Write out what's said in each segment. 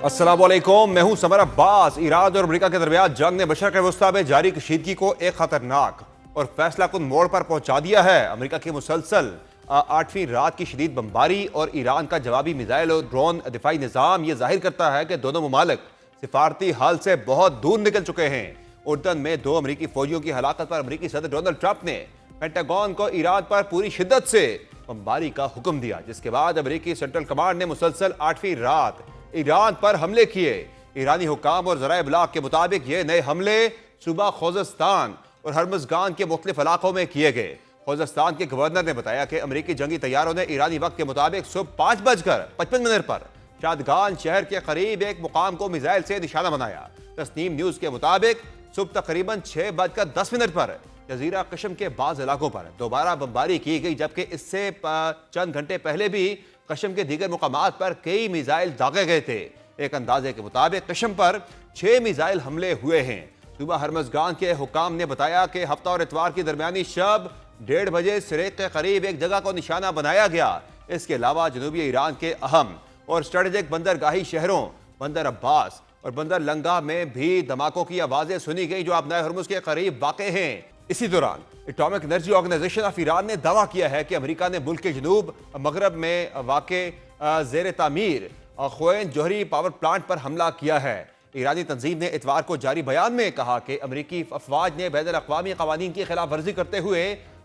अस्सलामुअलैकुम, मैं हूं समर अब्बास। ईरान और अमेरिका के दरमियान जंग ने मशरक़ वस्ता में जारी कशीदगी को एक खतरनाक और फैसलाकुन मोड़ पर पहुंचा दिया है। अमेरिका की मुसलसल 8वीं रात की शदीद बमबारी और ईरान का जवाबी मिसाइल और ड्रोन दिफाई निज़ाम यह जाहिर करता है कि दोनों ममालिक सिफारती हाल से बहुत दूर निकल चुके हैं। उर्दन में 2 अमरीकी फौजियों की हलाकत पर अमरीकी सदर डोनाल्ड ट्रंप ने पेंटागन को ईरान पर पूरी शिद्दत से बमबारी का हुक्म दिया, जिसके बाद अमरीकी सेंट्रल कमांड ने मुसलसल 8वीं रात ईरान पर हमले किए। ईरानी हुकाम और ज़राए इब्लाग के मुताबिक ये नए हमले सूबा खोज़स्तान और हरमज़गान के मुख्तलिफ इलाकों में किए गए। खोज़स्तान के गवर्नर ने बताया कि अमरीकी जंगी तैयारों ने ईरानी वक्त के मुताबिक सुबह 5:55 पर शादगान शहर के करीब एक मुकाम को मिसाइल से निशाना बनाया। तस्नीम न्यूज़ के मुताबिक सुबह तकरीबन 6:10 पर जजीरा कशम के बाज़ इलाकों पर दोबारा बमबारी की गई, जबकि इससे चंद घंटे पहले भी कशम के दीगर मुकामात पर कई मिसाइल दागे गए थे। एक अंदाजे के मुताबिक कशम पर 6 मिसाइल हमले हुए हैं। सुबह हरमज़गान के हुकाम ने बताया कि हफ्ता और इतवार की दरमियानी शब 1:30 बजे सिरेक के करीब एक जगह को निशाना बनाया गया। इसके अलावा जनूबी ईरान के अहम और स्ट्रेटेजिक बंदरगाही शहरों बंदर अब्बास और बंदर लंगा में भी धमाकों की आवाजें सुनी गई, जो आबनाए हरमुज के करीब वाक़ हैं। इसी दौरान atomic energy organisation of Iran ने दावा किया है कि अमेरिका ने मुल्क के जनूब मगरब में वाक़े ज़ेर तामीर ख़ुवैन जोहरी पावर प्लांट पर हमला किया है। ईरानी तंजीम ने इतवार को जारी बयान में कहा कि अमरीकी अफवाज ने बैनुल अक़वामी क़वानीन की खिलाफ वर्जी करते हुए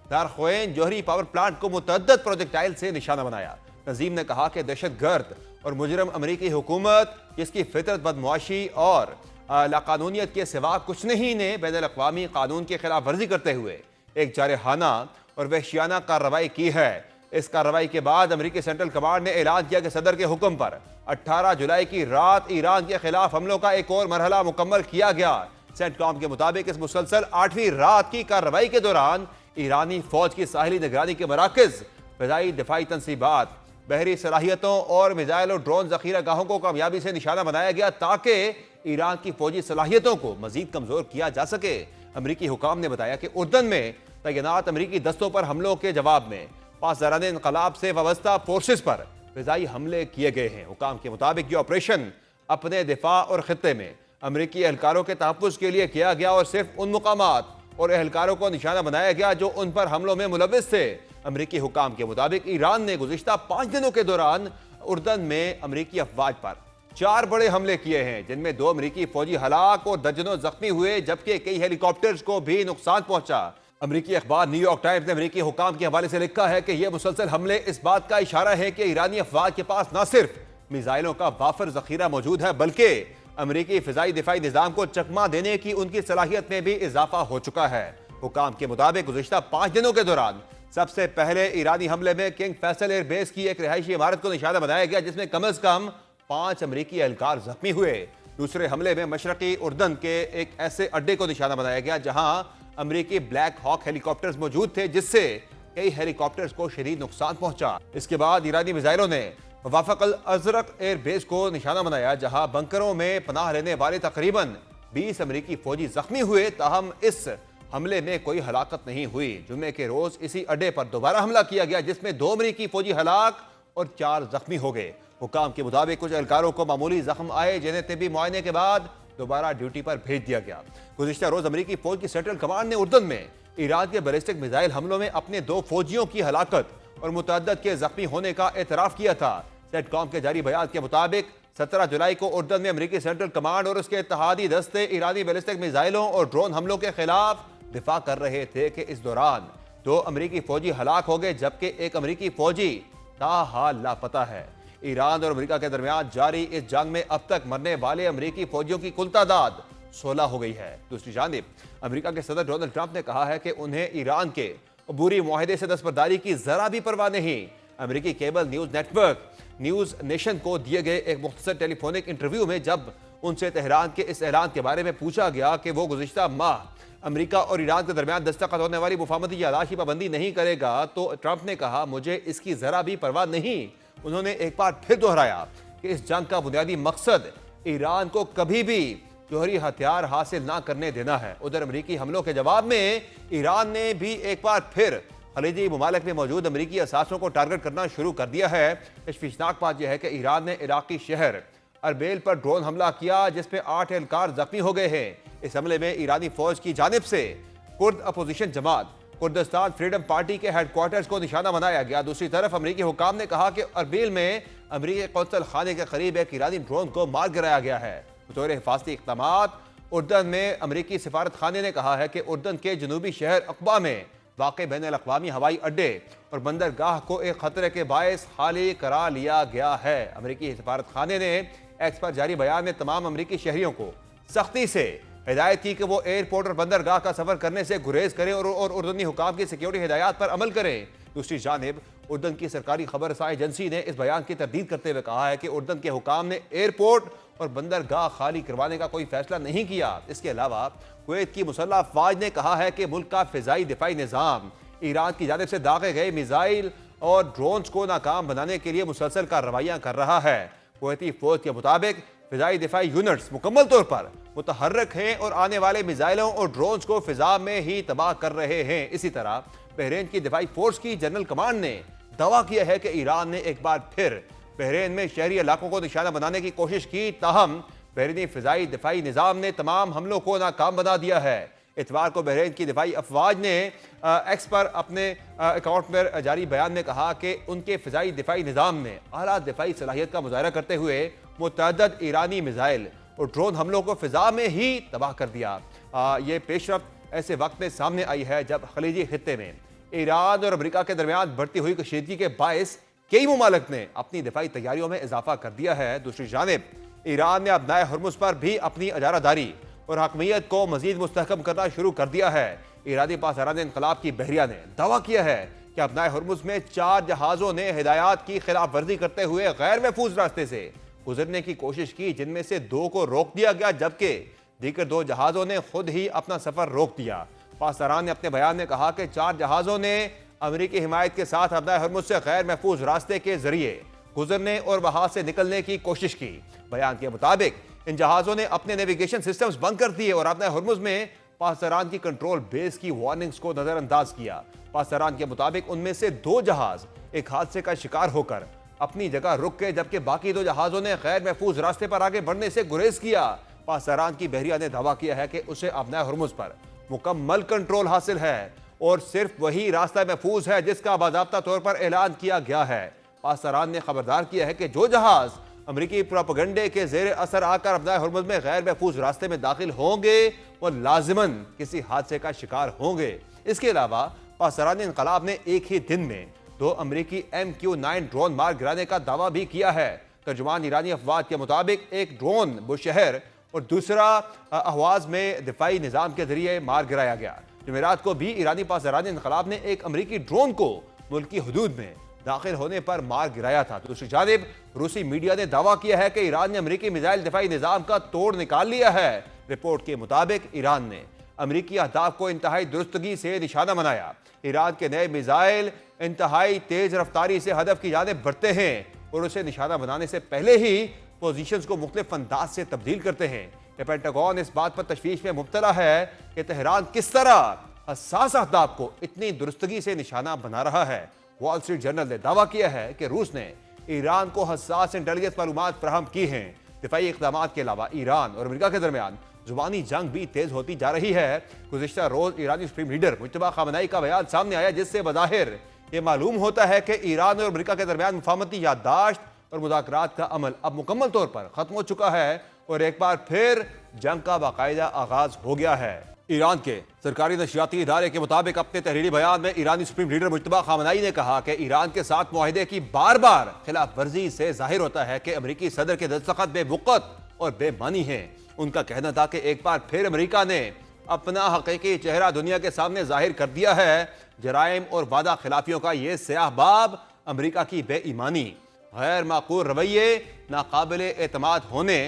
दार ख़ुवैन जोहरी पावर प्लांट को मुतअद्दिद प्रोजेक्टाइल से निशाना बनाया। तंजीम ने कहा कि दहशतगर्द और मुजरम अमरीकी हुकूमत, जिसकी फितरत बदमुआशी और लाकानूनियत के सिवा कुछ नहीं, ने बैनुल अक़वामी कानून की खिलाफ वर्जी करते हुए एक जारहाना और वहशियाना कार्रवाई की है। इस कार्रवाई के बाद अमरीकी सेंट्रल कमांड ने ऐलान किया कि सदर के हुक्म पर 18 जुलाई की रात ईरान के खिलाफ हमलों का एक और मरहला मुकम्मल किया गया। सेंटकॉम के मुताबिक इस मुसलसल 8वीं रात की कार्रवाई के दौरान ईरानी फौज की साहिली निगरानी के मराकज़, फ़िज़ाई दिफाई तनसीबात, बहरी सलाहियतों और मिसाइल और ड्रोन ज़ख़ीरा गाहों को कामयाबी से निशाना बनाया गया, ताकि ईरान की फौजी सलाहियतों को मजीद कमज़ोर किया जा सके। अमरीकी हुकाम ने बताया कि उर्दन में तैनात अमरीकी दस्तों पर हमलों के जवाब में पासदारान इनकलाब से वाबस्ता फोर्सेस पर फ़िज़ाई हमले किए गए हैं। हुकाम के मुताबिक ये ऑपरेशन अपने दिफा और ख़ित्ते में अमरीकी एहलकारों के तहफ़्फ़ुज़ के लिए किया गया और सिर्फ उन मुकामात और एहलकारों को निशाना बनाया गया जो उन पर हमलों में मुलव्विस थे। अमरीकी हुकाम के मुताबिक ईरान ने गुज़िश्ता 5 दिनों के दौरान उर्दन में अमरीकी अफवाज पर 4 बड़े हमले किए हैं, जिनमें 2 अमरीकी फौजी हलाक और दर्जनों जख्मी हुए, जबकि कई हेलीकॉप्टर्स को भी नुकसान पहुंचा। अमरीकी अखबार न्यूयॉर्क टाइम्स ने अमरीकी हुकाम के हवाले से लिखा है कि यह मुसलसल हमले इस बात का इशारा है कि ईरानी अफवाज के पास न सिर्फ मिसाइलों का वाफर जखीरा मौजूद है, बल्कि अमरीकी फ़िज़ाई दिफाई निज़ाम को चकमा देने की उनकी सलाहियत में भी इजाफा हो चुका है। हुकाम के मुताबिक गुज़िश्ता 5 दिनों के दौरान सबसे पहले ईरानी हमले में किंग फैसल एयरबेस की एक रिहायशी इमारत को निशाना बनाया गया, जिसमें कम अज कम 5 अमरीकी एहलकार जख्मी हुए। दूसरे हमले में मशरकी उर्दन के एक ऐसे अड्डे को निशाना बनाया गया जहां अमरीकी ब्लैक हॉक हेलीकॉप्टर्स मौजूद थे, जिससे कई हेलीकॉप्टर्स को शदीद नुकसान पहुंचा। इसके बाद ईरानी मिसाइलों ने वफाक अल अज़रक एयरबेस को निशाना बनाया, जहां बंकरों में पनाह लेने वाले तकरीबन 20 अमरीकी फौजी जख्मी हुए। ताहम इस हमले में कोई हलाकत नहीं हुई। जुम्मे के रोज इसी अड्डे पर दोबारा हमला किया गया, जिसमें 2 अमरीकी फौजी हलाक और 4 जख्मी हो गए। हुकाम के मुताबिक कुछ एहलकारों को मामूली जख्म आए, जिन्हें तिब्बी मुआयने के बाद दोबारा ड्यूटी पर भेज दिया गया। गुज़िश्ता रोज अमरीकी फौज की सेंट्रल कमांड ने उर्दन में ईरान के बैलिस्टिक मिसाइल हमलों में अपने 2 फौजियों की हलाकत और मुतअद्दिद के जख्मी होने का एतराफ़ किया था। सेंटकॉम के जारी बयान के मुताबिक 17 जुलाई को उर्दन में अमरीकी सेंट्रल कमांड और उसके इत्तेहादी दस्ते ईरानी बैलिस्टिक मिसाइलों और ड्रोन हमलों के खिलाफ दिफा कर रहे थे कि इस दौरान 2 अमरीकी फौजी हलाक हो गए, जबकि एक अमरीकी फौजी ताहाल लापता है। ईरान और अमरीका के दरमियान जारी इस जंग में अब तक मरने वाले अमरीकी फौजियों की कुल तादाद 16 हो गई है। दूसरी जानिब अमरीका के सदर डोनाल्ड ट्रंप ने कहा है कि उन्हें ईरान के अबूरी मुआहदे से दस्तबरदारी की जरा भी परवाह नहीं। अमरीकी cable news network news nation को दिए गए एक मुख्तसर टेलीफोनिक इंटरव्यू में जब उनसे तेहरान के इस ऐलान के बारे में पूछा गया कि वो गुज़िश्ता माह अमेरिका और ईरान के दरमियान दस्तखत होने वाली मुफाहमती यादाश्त की पाबंदी नहीं करेगा, तो ट्रंप ने कहा, मुझे इसकी जरा भी परवाह नहीं। उन्होंने एक बार फिर दोहराया कि इस जंग का बुनियादी मकसद ईरान को कभी भी जौहरी हथियार हासिल ना करने देना है। उधर अमरीकी हमलों के जवाब में ईरान ने भी एक बार फिर खलीजी ममालिक में मौजूद अमरीकी असासों को टारगेट करना शुरू कर दिया है। तशवीशनाक बात यह है कि ईरान ने इराकी शहर अरबेल पर ड्रोन हमला किया जिसमें 8 एहलकार जख्मी हो गए हैं। इस हमले में ईरानी फौज की जानिब से कुर्द अपोजिशन जमात कुर्दिस्तान फ्रीडम पार्टी के हेडक्वार्टर्स को निशाना बनाया गया। दूसरी तरफ अमरीकी हुकाम ने कहा कि अरबेल में अमरीकी कौंसल खाने के करीब एक ईरानी ड्रोन को मार गिराया गया है। बतौर हिफाजती इक़दामात उर्दन में अमरीकी सिफारत खाने ने कहा है कि उर्दन के जनूबी शहर अक़बा में वाक़ बैनुल-अक़वामी हवाई अड्डे और बंदरगाह को एक खतरे के बायस खाली करा लिया गया है। अमरीकी सिफारत खाने ने एक्स पर जारी बयान में तमाम अमरीकी शहरियों को सख्ती से हिदायत की कि वो एयरपोर्ट और बंदरगाह का सफर करने से गुरेज करें और उर्दनी हुकाम की सिक्योरिटी हिदायत पर अमल करें। दूसरी जानिब उर्दन की सरकारी खबर रसाई एजेंसी ने इस बयान की तरदीद करते हुए कहा है कि उर्दन के हुकाम ने एयरपोर्ट और बंदरगाह खाली करवाने का कोई फैसला नहीं किया। इसके अलावा कुवैत की मुसल्लह अफवाज ने कहा है कि मुल्क का फिजाई दिफाई निज़ाम ईरान की जानिब से दागे गए मिसाइल और ड्रोन्स को नाकाम बनाने के लिए मुसलसल कार्रवाइयाँ कर रहा है। कुवैती फौज के मुताबिक फिजाई दिफाई यूनिट्स मुकम्मल तौर पर मुतहर्रिक हैं और आने वाले मिसाइलों और ड्रोन्स को फिजा में ही तबाह कर रहे हैं। इसी तरह बहरीन की दिफाई फोर्स की जनरल कमांड ने दावा किया है कि ईरान ने एक बार फिर बहरीन में शहरी इलाकों को निशाना बनाने की कोशिश की, ताहम बहरीनी फिजाई दिफाई निज़ाम ने तमाम हमलों को नाकाम बना दिया है। इतवार को बहरीन की दिफाई अफवाज ने एक्स पर अपने अकाउंट पर जारी बयान में कहा कि उनके फिजाई दिफाई निज़ाम ने आला दिफाई सलाहियत का मुजाहरा करते हुए मुतअद्दिद ईरानी मिसाइल और ड्रोन हमलों को फिजा में ही तबाह कर दिया। ये पेशरफ्त ऐसे वक्त में सामने आई है जब खलीजी खित्ते में ईरान और अमेरिका के दरमियान बढ़ती हुई कशीदगी के बायस कई मुमालिक ने अपनी दिफाई तैयारियों में इजाफा कर दिया है। दूसरी जानिब ईरान ने अपनाए हुर्मुज पर भी अपनी अजारादारी और हकमियत को मजीद मुस्तहकम करना शुरू कर दिया है। ईरानी पासरान इनकलाब की बहरिया ने दावा किया है कि अपनाए हुर्मुज में 4 जहाज़ों ने हिदायत की खिलाफ वर्जी करते हुए गैर महफूज रास्ते से गुजरने की कोशिश की, जिनमें से 2 को रोक दिया गया जबकि दीगर 2 जहाज़ों ने खुद ही अपना सफर रोक दिया। पासरान ने अपने बयान में कहा कि 4 जहाज़ों ने अमरीकी हिमायत के साथ अपनाए हुर्मुज से गैर महफूज रास्ते के जरिए गुजरने और वहां से निकलने की कोशिश की। बयान के मुताबिक इन जहाज़ों ने अपने नेविगेशन सिस्टम्स बंद कर दिए और अपने हुर्मुज में पासरान की कंट्रोल बेस की वार्निंग्स को नजरअंदाज किया। पासरान के मुताबिक उनमें से 2 जहाज एक हादसे का शिकार होकर अपनी जगह रुक गए जबकि बाकी 2 जहाज़ों ने गैर महफूज रास्ते पर आगे बढ़ने से गुरेज किया। पासरान की बहरिया ने दावा किया है कि उसे अपने हुर्मुज पर मुकम्मल कंट्रोल हासिल है और सिर्फ वही रास्ता महफूज है जिसका बाज़ाब्ता तौर पर ऐलान किया गया है। पासरान ने खबरदार किया है कि जो जहाज अमरीकी प्रोपेगेंडे के जेर असर आकर अपने हुर्मुज में गैर महफूज रास्ते में दाखिल होंगे वो लाजिमन किसी हादसे का शिकार होंगे। इसके अलावा पासरान इनकलाब ने एक ही दिन में 2 अमरीकी MQ-9 ड्रोन मार गिराने का दावा भी किया है। तर्जुमान ईरानी अफवाज के मुताबिक एक ड्रोन बुशहर और दूसरा अहवाज में दिफाई निज़ाम के जरिए मार गिराया गया। जुमेरात को भी ईरानी पासरान इनकलाब ने एक अमरीकी ड्रोन को मुल्क की हदूद में दाखिल होने पर मार गिराया था। दूसरी जानिब रूसी मीडिया ने दावा किया है कि ईरान ने अमरीकी मिसाइल दिफाई निज़ाम का तोड़ निकाल लिया है। रिपोर्ट के मुताबिक ईरान ने अमरीकी अहदाफ को इंतहाई दुरुस्तगी से निशाना बनाया। ईरान के नए मिसाइल इंतहाई तेज रफ्तारी से हदफ की जानिब बढ़ते हैं और उसे निशाना बनाने से पहले ही पोजीशंस को मुख्तलिफ अंदाज से तब्दील करते हैं। पेंटागन इस बात पर तशवीश में मुब्तला है कि तेहरान किस तरह हसास अहदाफ को इतनी दुरुस्तगी से निशाना बना रहा है। वॉल स्ट्रीट जर्नल ने दावा किया है कि रूस ने ईरान को हसास इंटेलिजेंस मालूमात फराहम की हैं। दिफाई इक़दाम के अलावा ईरान और अमेरिका के दरमियान जुबानी जंग भी तेज होती जा रही है। गुज़िश्ता रोज ईरानी सुप्रीम लीडर मुज्तबा खामनेई का बयान सामने आया जिससे बज़ाहिर ये मालूम होता है कि ईरान और अमेरिका के दरमियान मुफाहमती याददाश्त और मुज़ाकरात का अमल अब मुकम्मल तौर पर खत्म हो चुका है और एक बार फिर जंग का बाकायदा आगाज हो गया है। ईरान के सरकारी नशियाती इदारे के मुताबिक अपने तहरीरी बयान में ईरानी सुप्रीम लीडर मुज्तबा खामनेई ने कहा कि ईरान के साथ मुआहिदे की बार बार खिलाफ वर्जी से जाहिर होता है कि अमरीकी सदर के दस्तखत बेवुक़्त और बेमानी हैं। उनका कहना था कि एक बार फिर अमरीका ने अपना हकीकी चेहरा दुनिया के सामने जाहिर कर दिया है। जराइम और वादा खिलाफियों का ये स्याह बाब अमरीका की बेईमानी, गैर माकूल रवैये, नाकाबिले एतमाद होने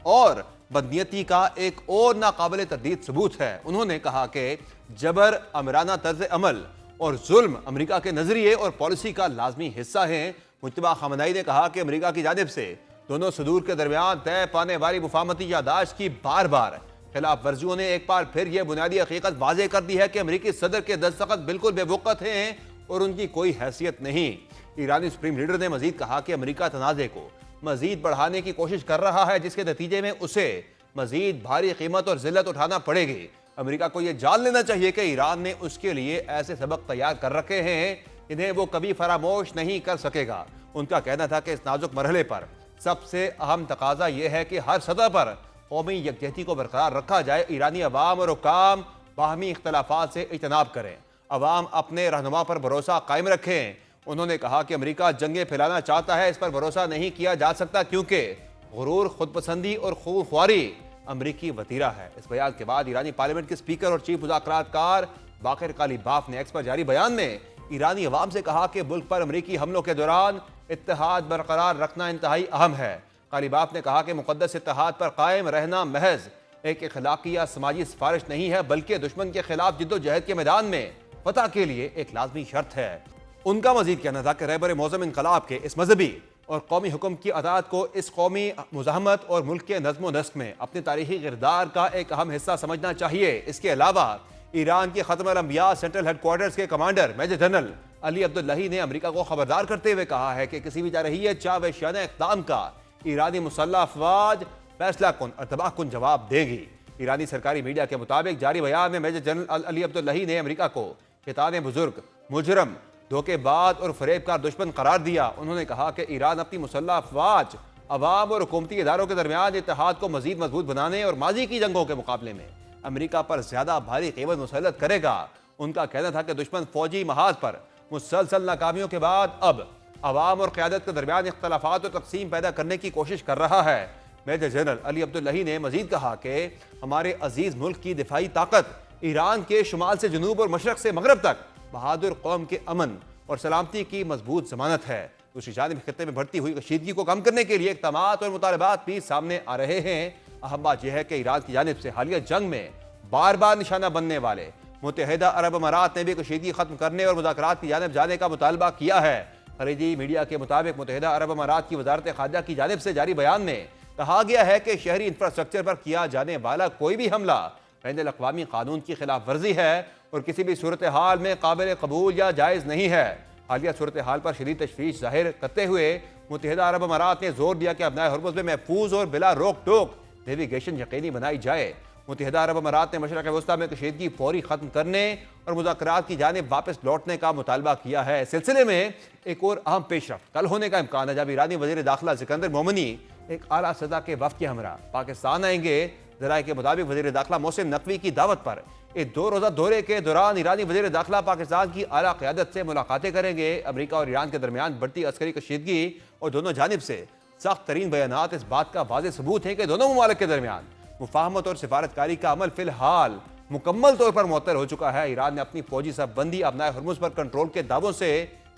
और बदनीयती का एक और नाकाबिले तरदीद सबूत है। उन्होंने कहा कि जबर, अमराना तर्ज अमल और जुल्म अमरीका के नजरिए और पॉलिसी का लाजमी हिस्सा है। मुज्तबा खामनेई ने कहा कि अमरीका की जानिब से दोनों सदूर के दरमियान तय पाने वाली मुफाहमती यादाश्त की बार बार खिलाफ वर्जियों ने एक बार फिर यह बुनियादी हकीकत वाज़ेह कर दी है कि अमरीकी सदर के दस्तखत बिल्कुल बेवुक़्त हैं और उनकी कोई हैसियत नहीं। ईरानी सुप्रीम लीडर ने मजीद कहा कि अमरीका तनाज़े को मजीद बढ़ाने की कोशिश कर रहा है, जिसके नतीजे में उसे मजीद भारी कीमत और जिल्लत उठाना पड़ेगी। अमेरिका को यह जान लेना चाहिए कि ईरान ने उसके लिए ऐसे सबक तैयार कर रखे हैं, इन्हें वो कभी फरामोश नहीं कर सकेगा। उनका कहना था कि इस नाजुक मरहले पर सबसे अहम तकाजा यह है कि हर सतह पर कौमी यकजहती को बरकरार रखा जाए। ईरानी अवाम और हुक्काम बाहमी इख्तलाफात से इजतनाब करें, अवाम अपने रहनुमा पर भरोसा कायम रखें। उन्होंने कहा कि अमेरिका जंगें फैलाना चाहता है, इस पर भरोसा नहीं किया जा सकता क्योंकि गुरूर, खुदपसंदी और खूनख्वारी अमरीकी वतीरा है। इस बयान के बाद ईरानी पार्लियामेंट के स्पीकर और चीफ मुज़ाकरातकार बाकिर कालिबाफ ने एक्स पर जारी बयान में ईरानी अवाम से कहा कि मुल्क पर अमरीकी हमलों के दौरान इत्तेहाद बरकरार रखना इंतहाई अहम है। कालिबाफ ने कहा कि मुकद्दस इत्तेहाद पर कायम रहना महज एक अखलाकी या समाजी सिफारिश नहीं है, बल्कि दुश्मन के खिलाफ जिद्दोजहद के मैदान में फतह के लिए एक लाजमी शर्त है। उनका मजीद कहना था कि रहबर मौज़म इनकलाब के इस मजहबी और कौमी हुक्म की अतात को इस कौमी मुज़ाहमत और मुल्क के नज़्म व नस्क में अपने तारीखी किरदार का एक अहम हिस्सा समझना चाहिए। इसके अलावा ईरान के ख़त्मुल अंबिया सेंट्रल हेडक्वार्टर्स के कमांडर मेजर जनरल अली अब्दुल्लाही ने अमेरिका को खबरदार करते हुए कहा है कि किसी भी जारहियत चावेशियाना इक़दाम का ईरानी मुसल्लह अफवाज फैसला कुन और तबाह कुन जवाब देगी। ईरानी सरकारी मीडिया के मुताबिक जारी बयान में मेजर जनरल अली अब्दुल्लाही ने अमेरिका को शैतान बुजुर्ग, मुजरम, धोखेबाज और फरेबकार दुश्मन करार दिया। उन्होंने कहा कि ईरान अपनी मुसल्लह अफवाज, अवाम और हुकूमती इदारों के दरमियान इत्तेहाद को मजीद मजबूत बनाने और माजी की जंगों के मुकाबले में अमेरिका पर ज्यादा भारी कीमत मुसल्लत करेगा। उनका कहना था कि दुश्मन फौजी महाज पर मुसलसल नाकामियों के बाद अब अवाम और क़यादत के दरमियान इख्तलाफात और तकसीम पैदा करने की कोशिश कर रहा है। मेजर जनरल अली अब्दुल्लाही ने मजीद कहा कि हमारे अजीज मुल्क की दिफाई ताकत ईरान के शुमाल से जनूब और मशरक से मगरब तक बहादुर कौम के अमन और सलामती की मजबूत जमानत है। दूसरी जानिब खित्ते में बढ़ती हुई कशीदगी को कम करने के लिए इक़दामात और मुतालबात भी सामने आ रहे हैं। अहम बात यह है कि ईरान की जानिब से हालिया जंग में बार बार निशाना बनने वाले मुत्तहिदा अरब अमारात ने भी कशीदगी खत्म करने और मुज़ाकरात की जानिब जाने का मुतालबा किया है। खरीजी मीडिया के मुताबिक मुत्तहिदा अरब अमारात की वजारत खारजा की जानिब से जारी बयान में कहा गया है कि शहरी इंफ्रास्ट्रक्चर पर किया जाने वाला कोई भी हमला बैनुल अक़वामी कानून की खिलाफ वर्जी है और किसी भी सूरत हाल में काबिल कबूल या जायज़ नहीं है। हालिया सूरत हाल पर शदीद तशवीश जाहिर करते हुए मुत्तहिदा अरब अमारात ने जोर दिया कि अपना हरमुज़ में महफूज और बिला रोक टोक नेविगेशन यकीनी बनाई जाए। मुत्तहिदा अरब अमारात ने मशरक़ वस्ता में कशीदगी फौरी ख़त्म करने और मुज़ाकरात की जानिब वापस लौटने का मुतालबा किया है। इस सिलसिले में एक और अहम पेशरफ्त कल होने का इम्कान है, जब ईरानी वज़ीर दाखिला सिकंदर मोमनी एक आला सतह के वफ़द के हमरा पाकिस्तान आएंगे। ज़राए के मुताबिक वज़ीर दाखिला मोहसिन नकवी की दावत पर एक 2 रोज़ा दौरे के दौरान ईरानी वज़ीर दाखिला पाकिस्तान की आला क़यादत से मुलाकातें करेंगे। अमेरिका और ईरान के दरमियान बढ़ती अस्करी कशीदगी और दोनों जानिब से सख्त तरीन बयानात इस बात का वाज़ेह सबूत है कि दोनों ममालिक के दरमियान मुफाहमत और सिफारतकारी का अमल फिलहाल मुकम्मल तौर पर मुअत्तल हो चुका है। ईरान ने अपनी फौजी शबबंदी, अपना हरमुज़ पर कंट्रोल के दावों से